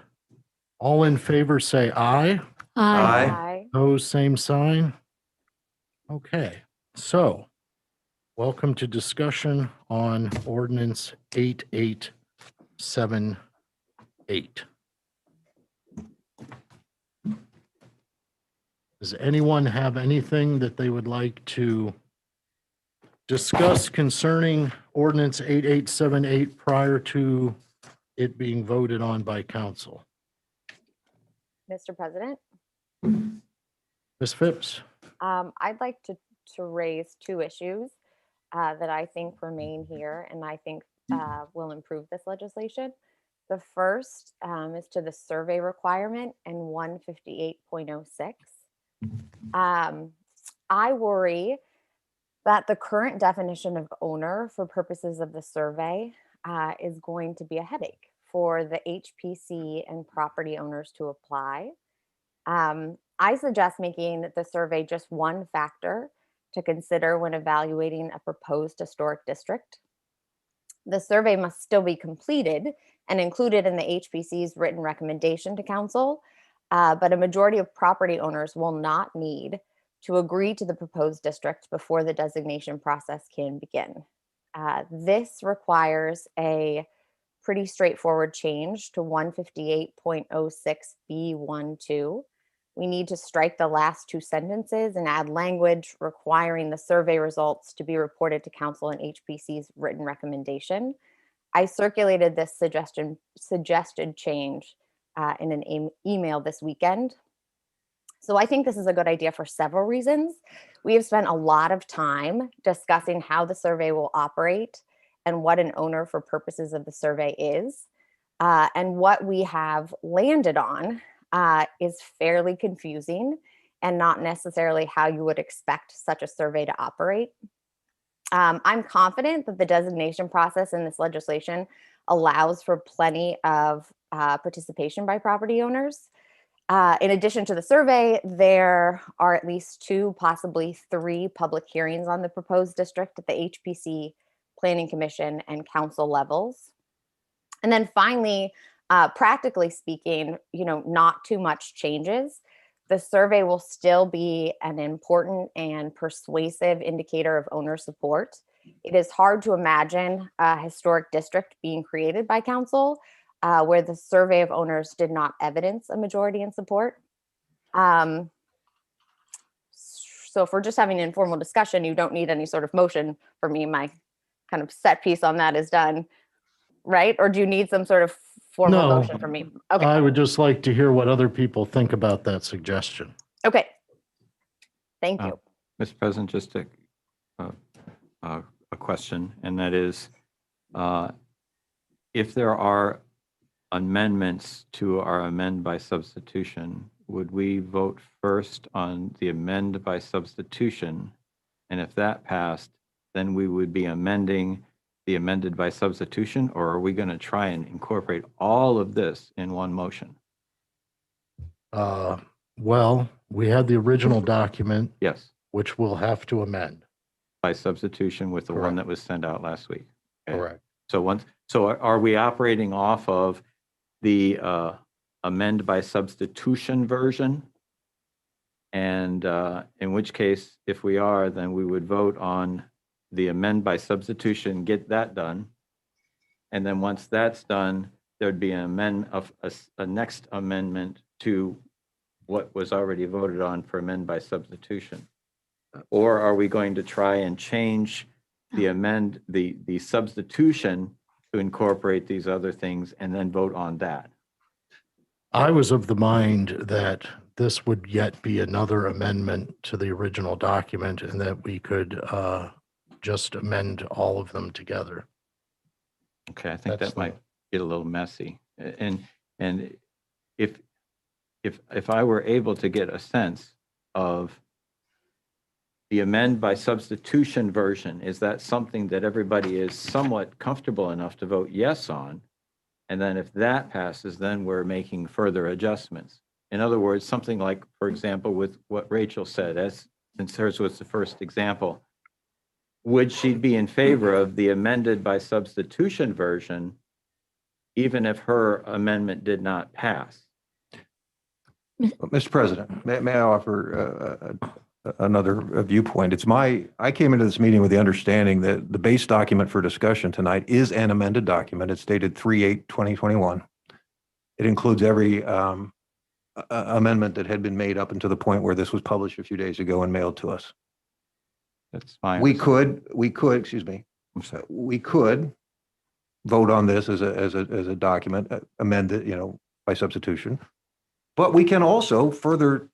All in favor, say aye. Aye. Aye. Opposed, same sign. Okay, so welcome to discussion on ordinance 8878. Does anyone have anything that they would like to discuss concerning ordinance 8878 prior to it being voted on by council? Mr. President, Ms. Phipps? I'd like to raise two issues that I think remain here and I think will improve this legislation. The first is to the survey requirement in 158.06. I worry that the current definition of owner for purposes of the survey is going to be a headache for the HPC and property owners to apply. I suggest making the survey just one factor to consider when evaluating a proposed historic district. The survey must still be completed and included in the HPC's written recommendation to council, but a majority of property owners will not need to agree to the proposed district before the designation process can begin. This requires a pretty straightforward change to 158.06B12. We need to strike the last two sentences and add language requiring the survey results to be reported to council and HPC's written recommendation. I circulated this suggested change in an email this weekend. So I think this is a good idea for several reasons. We have spent a lot of time discussing how the survey will operate and what an owner for purposes of the survey is. And what we have landed on is fairly confusing and not necessarily how you would expect such a survey to operate. I'm confident that the designation process in this legislation allows for plenty of participation by property owners. In addition to the survey, there are at least 2, possibly 3 public hearings on the proposed district at the HPC, Planning Commission, and council levels. And then finally, practically speaking, not too much changes. The survey will still be an important and persuasive indicator of owner support. It is hard to imagine a historic district being created by council where the survey of owners did not evidence a majority in support. So if we're just having an informal discussion, you don't need any sort of motion for me. My kind of set piece on that is done, right? Or do you need some sort of formal No, motion from me? Okay, I would just like to hear what other people think about that suggestion. okay. Thank you. Mr. President, just a question, and that is, if there are amendments to our amend by substitution, would we vote first on the amend by substitution? And if that passed, then we would be amending the amended by substitution, or are we going to try and incorporate all of this in one motion? Well, we had the original document, Yes, which we'll have to amend. by substitution with the one Correct. that was sent out last week. Okay. Correct. So are we operating off of the amend by substitution version? And in which case, if we are, then we would vote on the amend by substitution, get that done. And then once that's done, there'd be an amend of a next amendment to what was already voted on for amend by substitution. Or are we going to try and change the substitution to incorporate these other things and then vote on that? I was of the mind that this would yet be another amendment to the original document and that we could just amend all of them together. Okay, I think That's that might get a little messy. And if I were able to get a sense of the amend by substitution version, is that something that everybody is somewhat comfortable enough to vote yes on? And then if that passes, then we're making further adjustments. In other words, something like, for example, with what Rachel said, since hers was the first example, would she be in favor of the amended by substitution version, even if her amendment did not pass? Mr. President, may I offer another viewpoint? I came into this meeting with the understanding that the base document for discussion tonight is an amended document. It's dated 3/8/2021. It includes every amendment that had been made up until the point where this was published a few days ago and mailed to us. That's fine. We could, excuse me, we could vote on this as a document, amend it, by substitution. But we can also further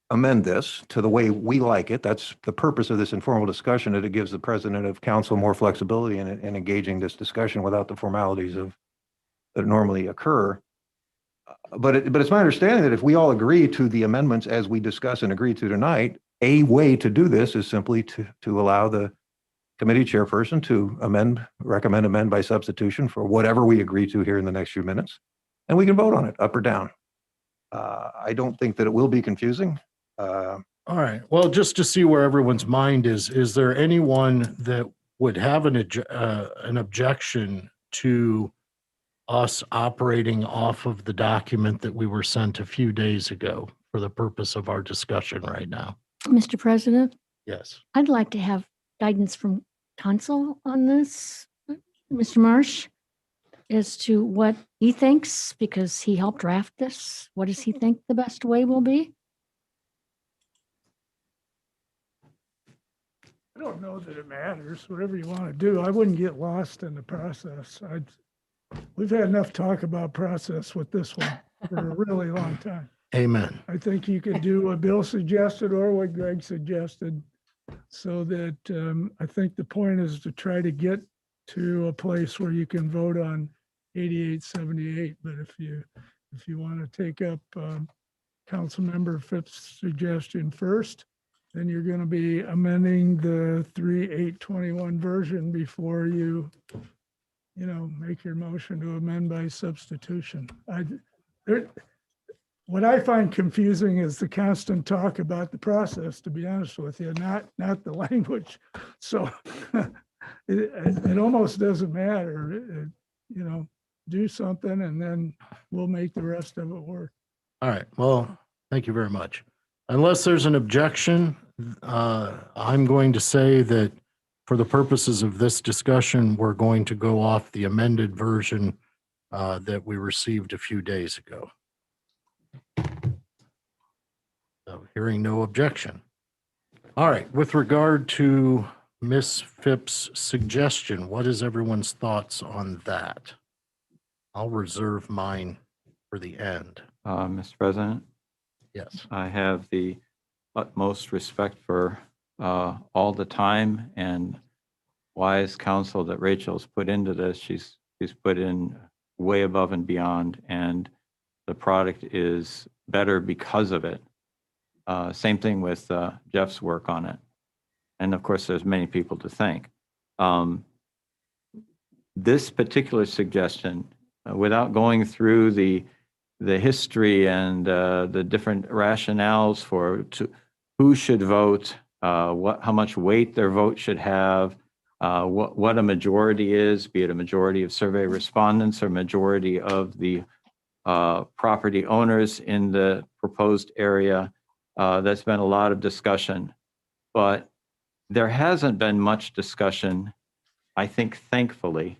amend this to the way we like it. That's the purpose of this informal discussion, that it gives the president of council more flexibility in engaging this discussion without the formalities that normally occur. But it's my understanding that if we all agree to the amendments as we discuss and agree to tonight, a way to do this is simply to allow the committee chairperson to recommend amend by substitution for whatever we agree to here in the next few minutes. And we can vote on it up or down. I don't think that it will be confusing. All right. Well, just to see where everyone's mind is there anyone that would have an objection to us operating off of the document that we were sent a few days ago for the purpose of our discussion right now? Mr. President, Yes. I'd like to have guidance from council on this, Mr. Marsh, as to what he thinks, because he helped draft this. What does he think the best way will be? I don't know that it matters, whatever you want to do. I wouldn't get lost in the process. We've had enough talk about process with this one for a really long time. Amen. I think you could do what Bill suggested or what Greg suggested, so that I think the point is to try to get to a place where you can vote on 8878. But if you want to take up Councilmember Phipp's suggestion first, then you're going to be amending the 3/8/21 version before you make your motion to amend by substitution. What I find confusing is the constant talk about the process, to be honest with you, not the language. So it almost doesn't matter. Do something and then we'll make the rest of it work. All right. Well, thank you very much. Unless there's an objection, I'm going to say that for the purposes of this discussion, we're going to go off the amended version that we received a few days ago. So hearing no objection. All right. With regard to Ms. Phipp's suggestion, what is everyone's thoughts on that? I'll reserve mine for the end. Mr. President, Yes. I have the utmost respect for all the time and wise counsel that Rachel's put into this. She's put in way above and beyond, and the product is better because of it. Same thing with Jeff's work on it. And of course, there's many people to thank. This particular suggestion, without going through the history and the different rationales for who should vote, how much weight their vote should have, what a majority is, be it a majority of survey respondents or majority of the property owners in the proposed area. There's been a lot of discussion, but there hasn't been much discussion, I think, thankfully,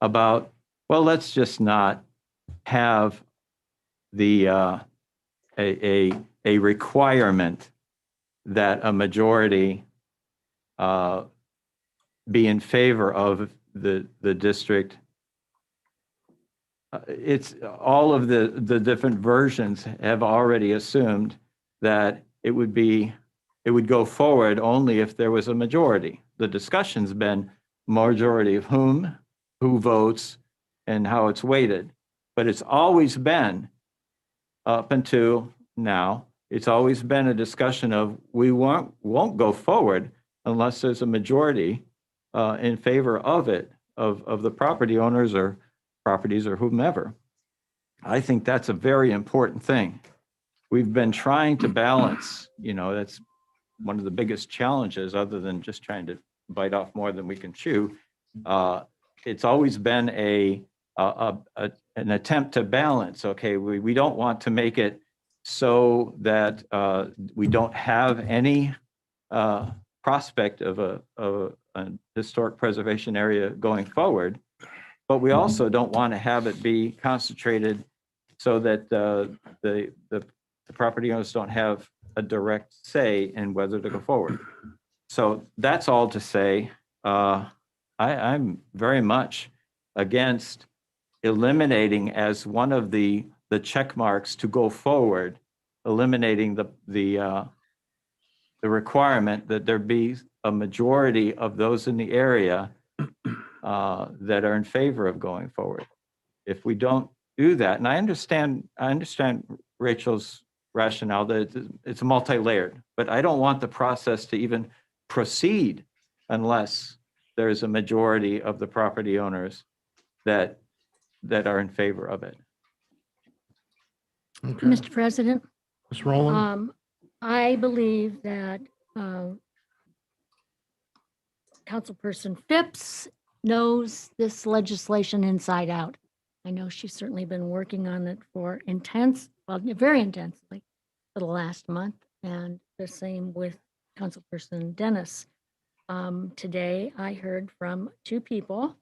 about, well, let's just not have the a requirement that a majority be in favor of the district. It's all of the different versions have already assumed that it would go forward only if there was a majority. The discussion's been majority of whom, who votes, and how it's weighted. But it's always been, up until now, it's always been a discussion of we won't go forward unless there's a majority in favor of it, of the property owners or properties or whomever. I think that's a very important thing. We've been trying to balance, that's one of the biggest challenges, other than just trying to bite off more than we can chew. It's always been an attempt to balance. Okay, we don't want to make it so that we don't have any prospect of a historic preservation area going forward, but we also don't want to have it be concentrated so that the property owners don't have a direct say in whether to go forward. So that's all to say, I'm very much against eliminating as one of the check marks to go forward, eliminating the requirement that there be a majority of those in the area that are in favor of going forward. If we don't do that, and I understand Rachel's rationale that it's multi-layered, but I don't want the process to even proceed unless there's a majority of the property owners that are in favor of it. Okay. Mr. President, Ms. Rowland? I believe that Councilperson Phipps knows this legislation inside out. I know she's certainly been working on it very intensely for the last month, and the same with Councilperson Dennis. Today, I heard from two people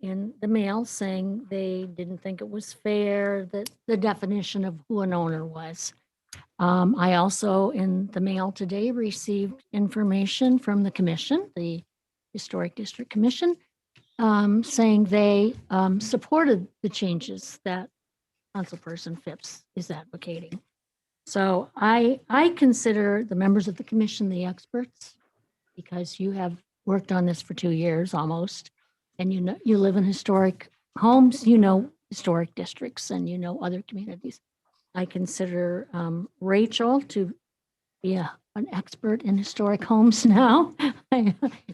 in the mail saying they didn't think it was fair, that the definition of who an owner was. I also, in the mail today, received information from the commission, the Historic District Commission, saying they supported the changes that Councilperson Phipps is advocating. So I consider the members of the commission the experts, because you have worked on this for 2 years almost, and you live in historic homes, historic districts, and other communities. I consider Rachel to be an expert in historic homes now.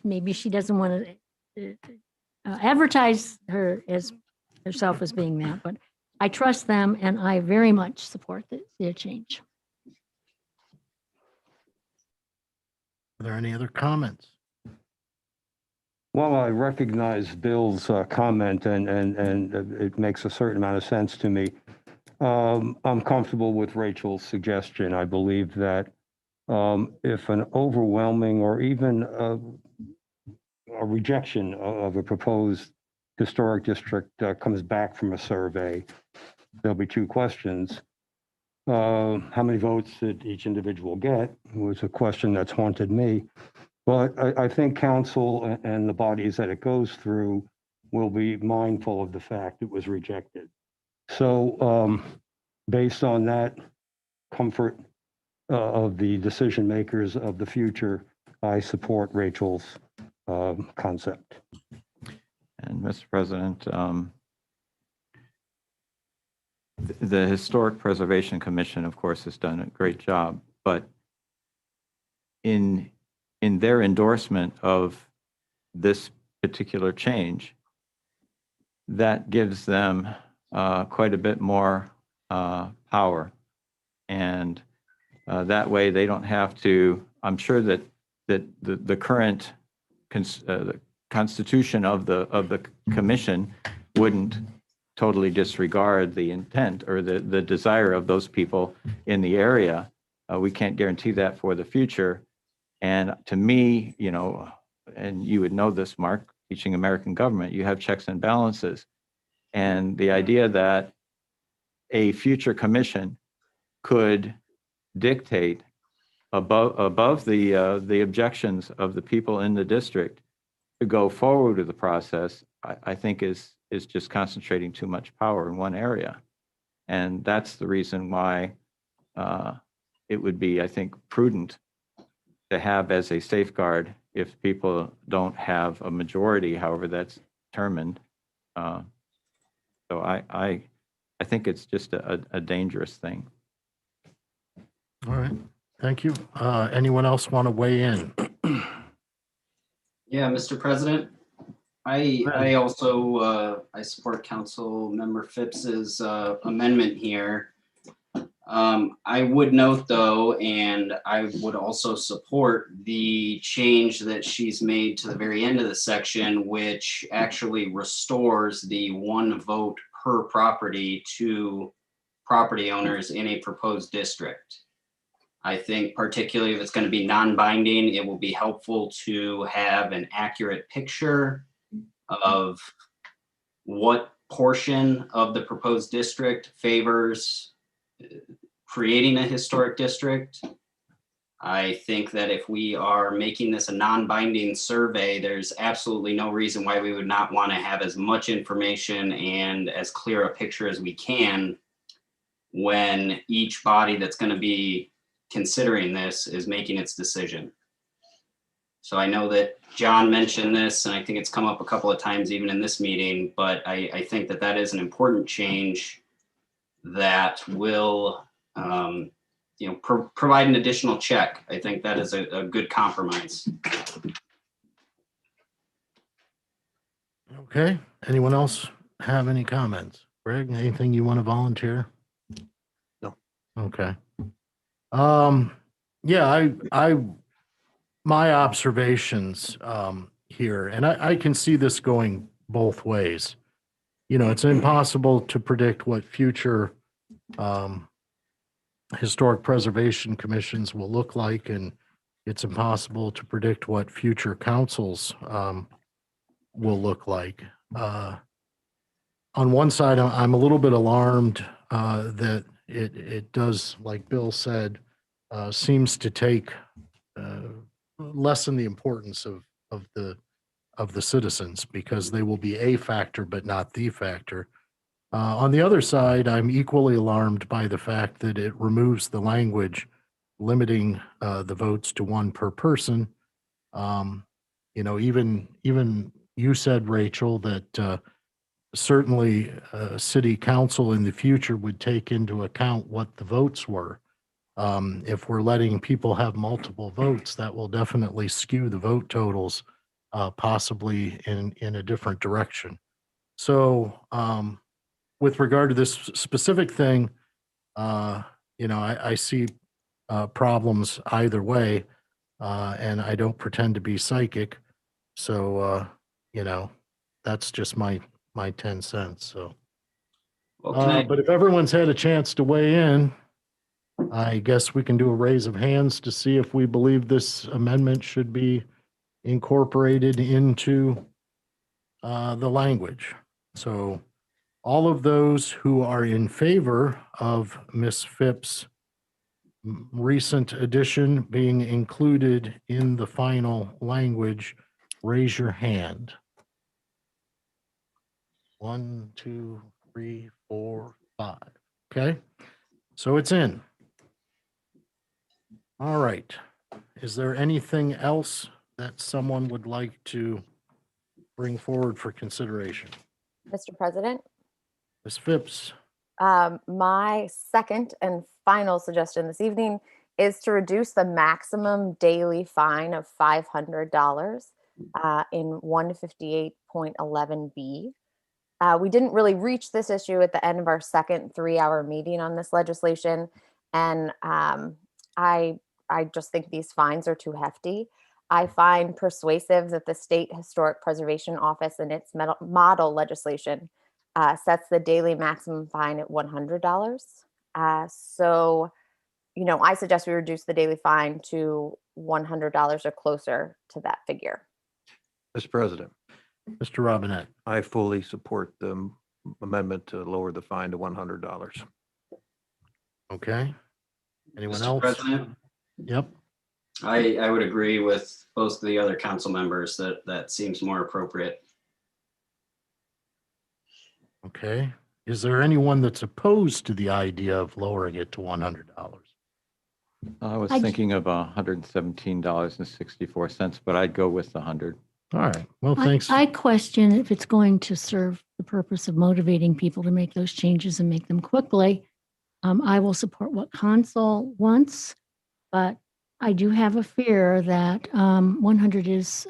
Maybe she doesn't want to advertise herself as being that, but I trust them, and I very much support the change. Are there any other comments? Well, I recognize Bill's comment, and it makes a certain amount of sense to me. I'm comfortable with Rachel's suggestion. I believe that if an overwhelming or even a rejection of a proposed historic district comes back from a survey, there'll be two questions. How many votes did each individual get was a question that's haunted me. But I think council and the bodies that it goes through will be mindful of the fact it was rejected. So based on that comfort of the decision makers of the future, I support Rachel's concept. And Mr. President, the Historic Preservation Commission, of course, has done a great job, but in their endorsement of this particular change, that gives them quite a bit more power. And that way they don't have to, I'm sure that the current the constitution of the commission wouldn't totally disregard the intent or the desire of those people in the area. We can't guarantee that for the future. And to me, you know, and you would know this, Mark, teaching American government, you have checks and balances. And the idea that a future commission could dictate above the objections of the people in the district to go forward with the process, I think is just concentrating too much power in one area. And that's the reason why it would be, I think, prudent to have as a safeguard if people don't have a majority, however that's determined. So I think it's just a dangerous thing. All right, thank you. Anyone else want to weigh in? Yeah, Mr. President, I also I support Council Member Phipps's amendment here. I would note though, and I would also support the change that she's made to the very end of the section, which actually restores the one vote per property to property owners in a proposed district. I think particularly if it's going to be non-binding, it will be helpful to have an accurate picture of what portion of the proposed district favors creating a historic district. I think that if we are making this a non-binding survey, there's absolutely no reason why we would not want to have as much information and as clear a picture as we can when each body that's going to be considering this is making its decision. So I know that John mentioned this, and I think it's come up a couple of times even in this meeting, but I think that that is an important change that will you know, provide an additional check. I think that is a good compromise. Okay, anyone else have any comments? Greg, anything you want to volunteer? No. Okay. Yeah, my observations here, and I can see this going both ways. You know, it's impossible to predict what future historic preservation commissions will look like, and it's impossible to predict what future councils will look like. On one side, I'm a little bit alarmed that it does, like Bill said, seems to take lessen the importance of the citizens, because they will be a factor but not the factor. On the other side, I'm equally alarmed by the fact that it removes the language limiting the votes to one per person. You know, even you said, Rachel, that certainly city council in the future would take into account what the votes were. If we're letting people have multiple votes, that will definitely skew the vote totals, possibly in a different direction. So with regard to this specific thing, you know, I see problems either way, and I don't pretend to be psychic. So, you know, that's just my 10 cents. So, Well, but if everyone's had a chance to weigh in, I guess we can do a raise of hands to see if we believe this amendment should be incorporated into the language. So all of those who are in favor of Ms. Phipps's recent addition being included in the final language, raise your hand. 1, 2, 3, 4, 5. Okay, so it's in. All right. Is there anything else that someone would like to bring forward for consideration? Mr. President, Ms. Phipps, my second and final suggestion this evening is to reduce the maximum daily fine of $500 in 158.11B. We didn't really reach this issue at the end of our second 3-hour meeting on this legislation, and I just think these fines are too hefty. I find persuasive that the State Historic Preservation Office in its model legislation sets the daily maximum fine at $100. So, I suggest we reduce the daily fine to $100 or closer to that figure. Mr. President, Mr. Robinette. I fully support the amendment to lower the fine to $100. Okay. Anyone Mr. else? President, Yep. I would agree with both the other council members that that seems more appropriate. Okay. Is there anyone that's opposed to the idea of lowering it to $100? I was I j- thinking of $117.64, but I'd go with the 100. All right. Well, I- thanks. I question if it's going to serve the purpose of motivating people to make those changes and make them quickly. I will support what council wants, but I do have a fear that 100 is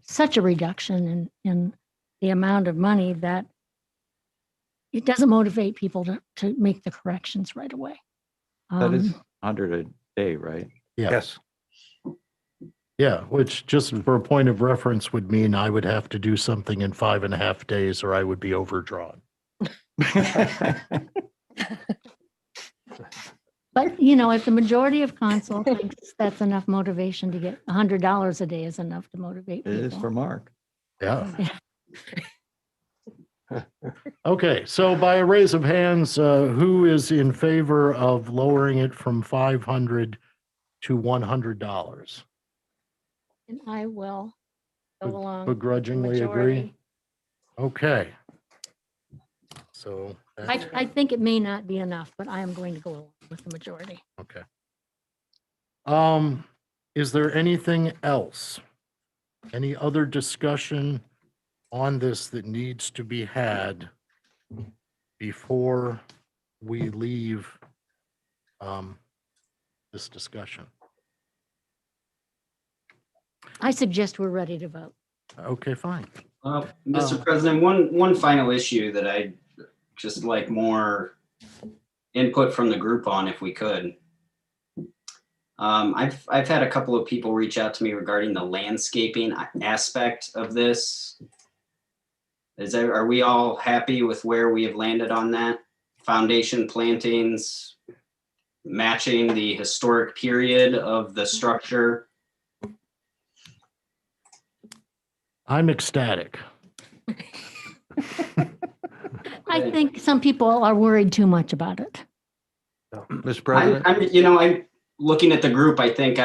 such a reduction in the amount of money that it doesn't motivate people to make the corrections right away. That is 100 a day, right? Yeah. Yes. Yeah, which just for a point of reference would mean I would have to do something in 5.5 days or I would be overdrawn. But, if the majority of council thinks that's enough motivation to get $100 a day is enough to motivate It people. is for Mark. Yeah. Okay, so by a raise of hands, who is in favor of lowering it from $500 to $100? And I will go along. with the Begrudgingly agree? majority. Okay. So, I think it may not be enough, but I am going to go along with the majority. okay. Is there anything else? Any other discussion on this that needs to be had before we leave this discussion? I suggest we're ready to vote. Okay, fine. Mr. President, one final issue that I'd just like more input from the group on, if we could. I've had a couple of people reach out to me regarding the landscaping aspect of this. Are we all happy with where we have landed on that? Foundation plantings matching the historic period of the structure? I'm ecstatic. I think some people are worried too much about it. Mr. President? I'm looking at the group. I think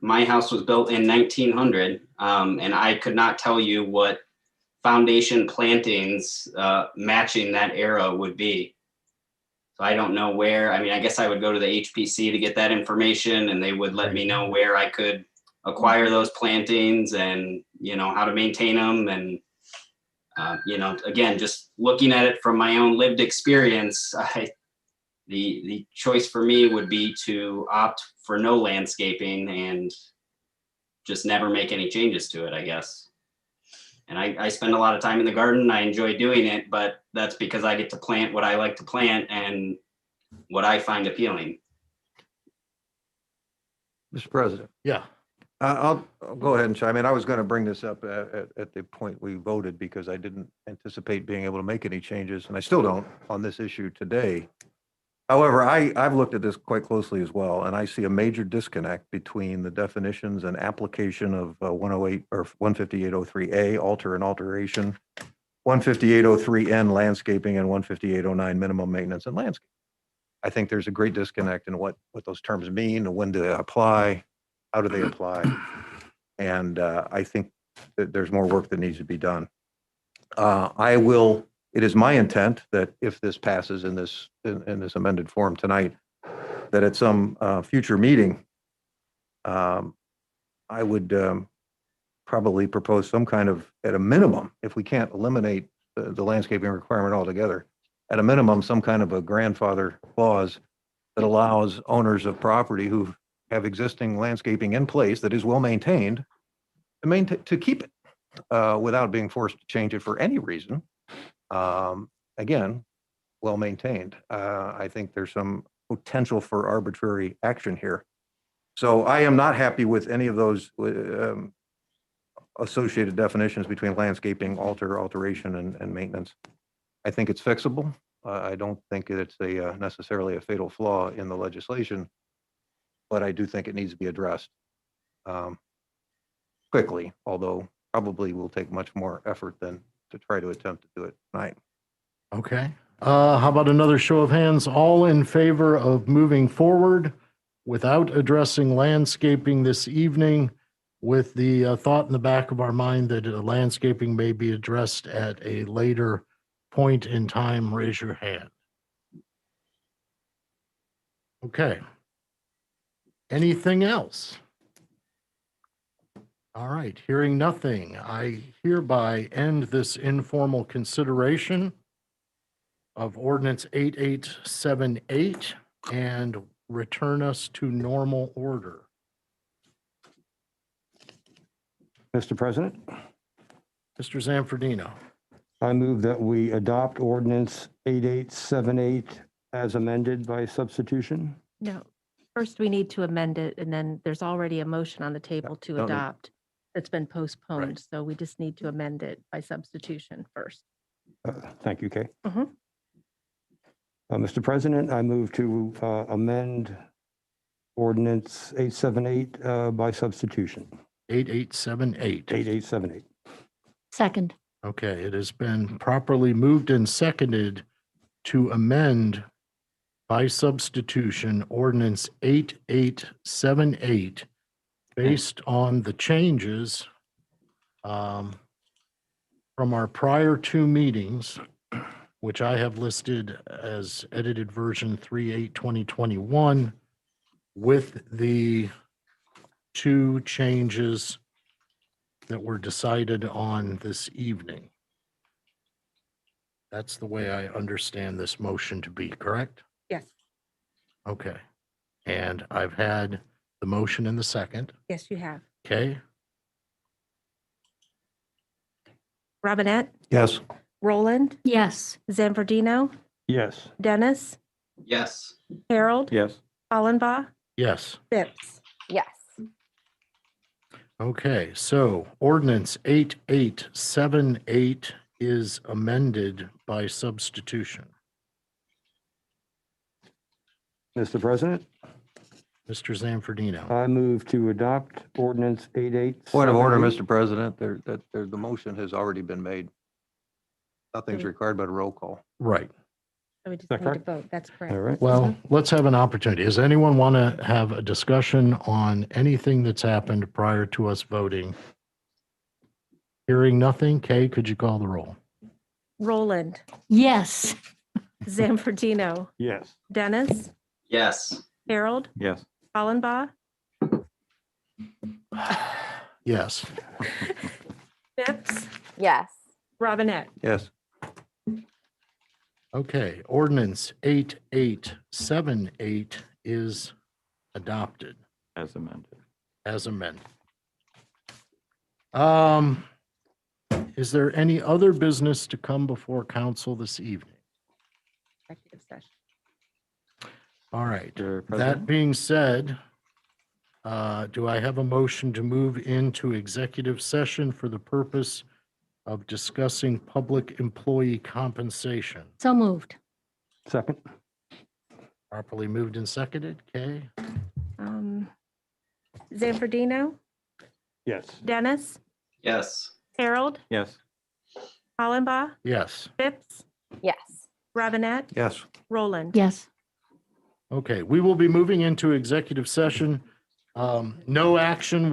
my house was built in 1900, and I could not tell you what foundation plantings matching that era would be. So I don't know where. I guess I would go to the HPC to get that information, and they would let me know where I could acquire those plantings and, how to maintain them. And, again, just looking at it from my own lived experience, the choice for me would be to opt for no landscaping and just never make any changes to it, I guess. And I spend a lot of time in the garden. I enjoy doing it, but that's because I get to plant what I like to plant and what I find appealing. Mr. President? Yeah. I'll go ahead and chime in. I was going to bring this up at the point we voted because I didn't anticipate being able to make any changes, and I still don't on this issue today. However, I've looked at this quite closely as well, and I see a major disconnect between the definitions and application of 108 or 15803A, alter and alteration, 15803N, landscaping, and 15809, minimum maintenance and landscape. I think there's a great disconnect in what those terms mean, and when do they apply, how do they apply, and I think that there's more work that needs to be done. It is my intent that if this passes in this amended form tonight, that at some future meeting, I would probably propose some kind of, at a minimum, if we can't eliminate the landscaping requirement altogether, at a minimum, some kind of a grandfather clause that allows owners of property who have existing landscaping in place that is well maintained to keep it without being forced to change it for any reason. Again, well maintained. I think there's some potential for arbitrary action here. So I am not happy with any of those associated definitions between landscaping, alteration, and maintenance. I think it's fixable. I don't think it's necessarily a fatal flaw in the legislation, but I do think it needs to be addressed quickly, although probably will take much more effort than to try to attempt to do it tonight. Okay. How about another show of hands? All in favor of moving forward without addressing landscaping this evening, with the thought in the back of our mind that landscaping may be addressed at a later point in time? Raise your hand. Okay. Anything else? All right, hearing nothing, I hereby end this informal consideration of ordinance 8878 and return us to normal order. Mr. President, Mr. Zanfordino. I move that we adopt ordinance 8878 as amended by substitution. No, first we need to amend it, and then there's already a motion on the table to don't need- adopt that's been postponed, Right. so we just need to amend it by substitution first. Thank you, Kay. Mhm. Mr. President, I move to amend ordinance 878 by substitution. 8878. 8878. Second. Okay, it has been properly moved and seconded to amend by substitution ordinance 8878 based on the changes from our prior two meetings, which I have listed as edited version 3/8/2021, with the two changes that were decided on this evening. That's the way I understand this motion to be, correct? Yes, Okay. And I've had the motion in the second. yes, you have. Okay. Robinette, Yes. Roland, Yes. Zanfordino, Yes. Dennis, Yes. Harold, Yes. Hollenbaugh, Yes. Phipps. Yes. Okay. So ordinance 8878 is amended by substitution. Mr. President, Mr. Zanfordino. I move to adopt ordinance 8878. Point of order, Mr. President, the motion has already been made. Nothing's required but a roll call. Right. So we just that need to correct? vote. That's correct. All right. Well, let's have an opportunity. Does anyone want to have a discussion on anything that's happened prior to us voting? Hearing nothing. Kay, could you call the roll? Roland, Yes. Zanfordino, Yes. Dennis, Yes. Harold, Yes. Hollenbaugh, Yes. Phipps, Yes. Robinette. Yes. Okay, ordinance 8878 is adopted As amended. as amended. Is there any other business to come before council this evening? Executive session. All right, Mr. that President? being said, do I have a motion to move into executive session for the purpose of discussing public employee compensation? So moved. Second. Properly moved and seconded. Kay? Zanfordino, Yes. Dennis, Yes. Harold, Yes. Hollenbaugh, Yes. Phipps, Yes. Robinette, Yes. Roland. Yes. Okay, we will be moving into executive session. No action will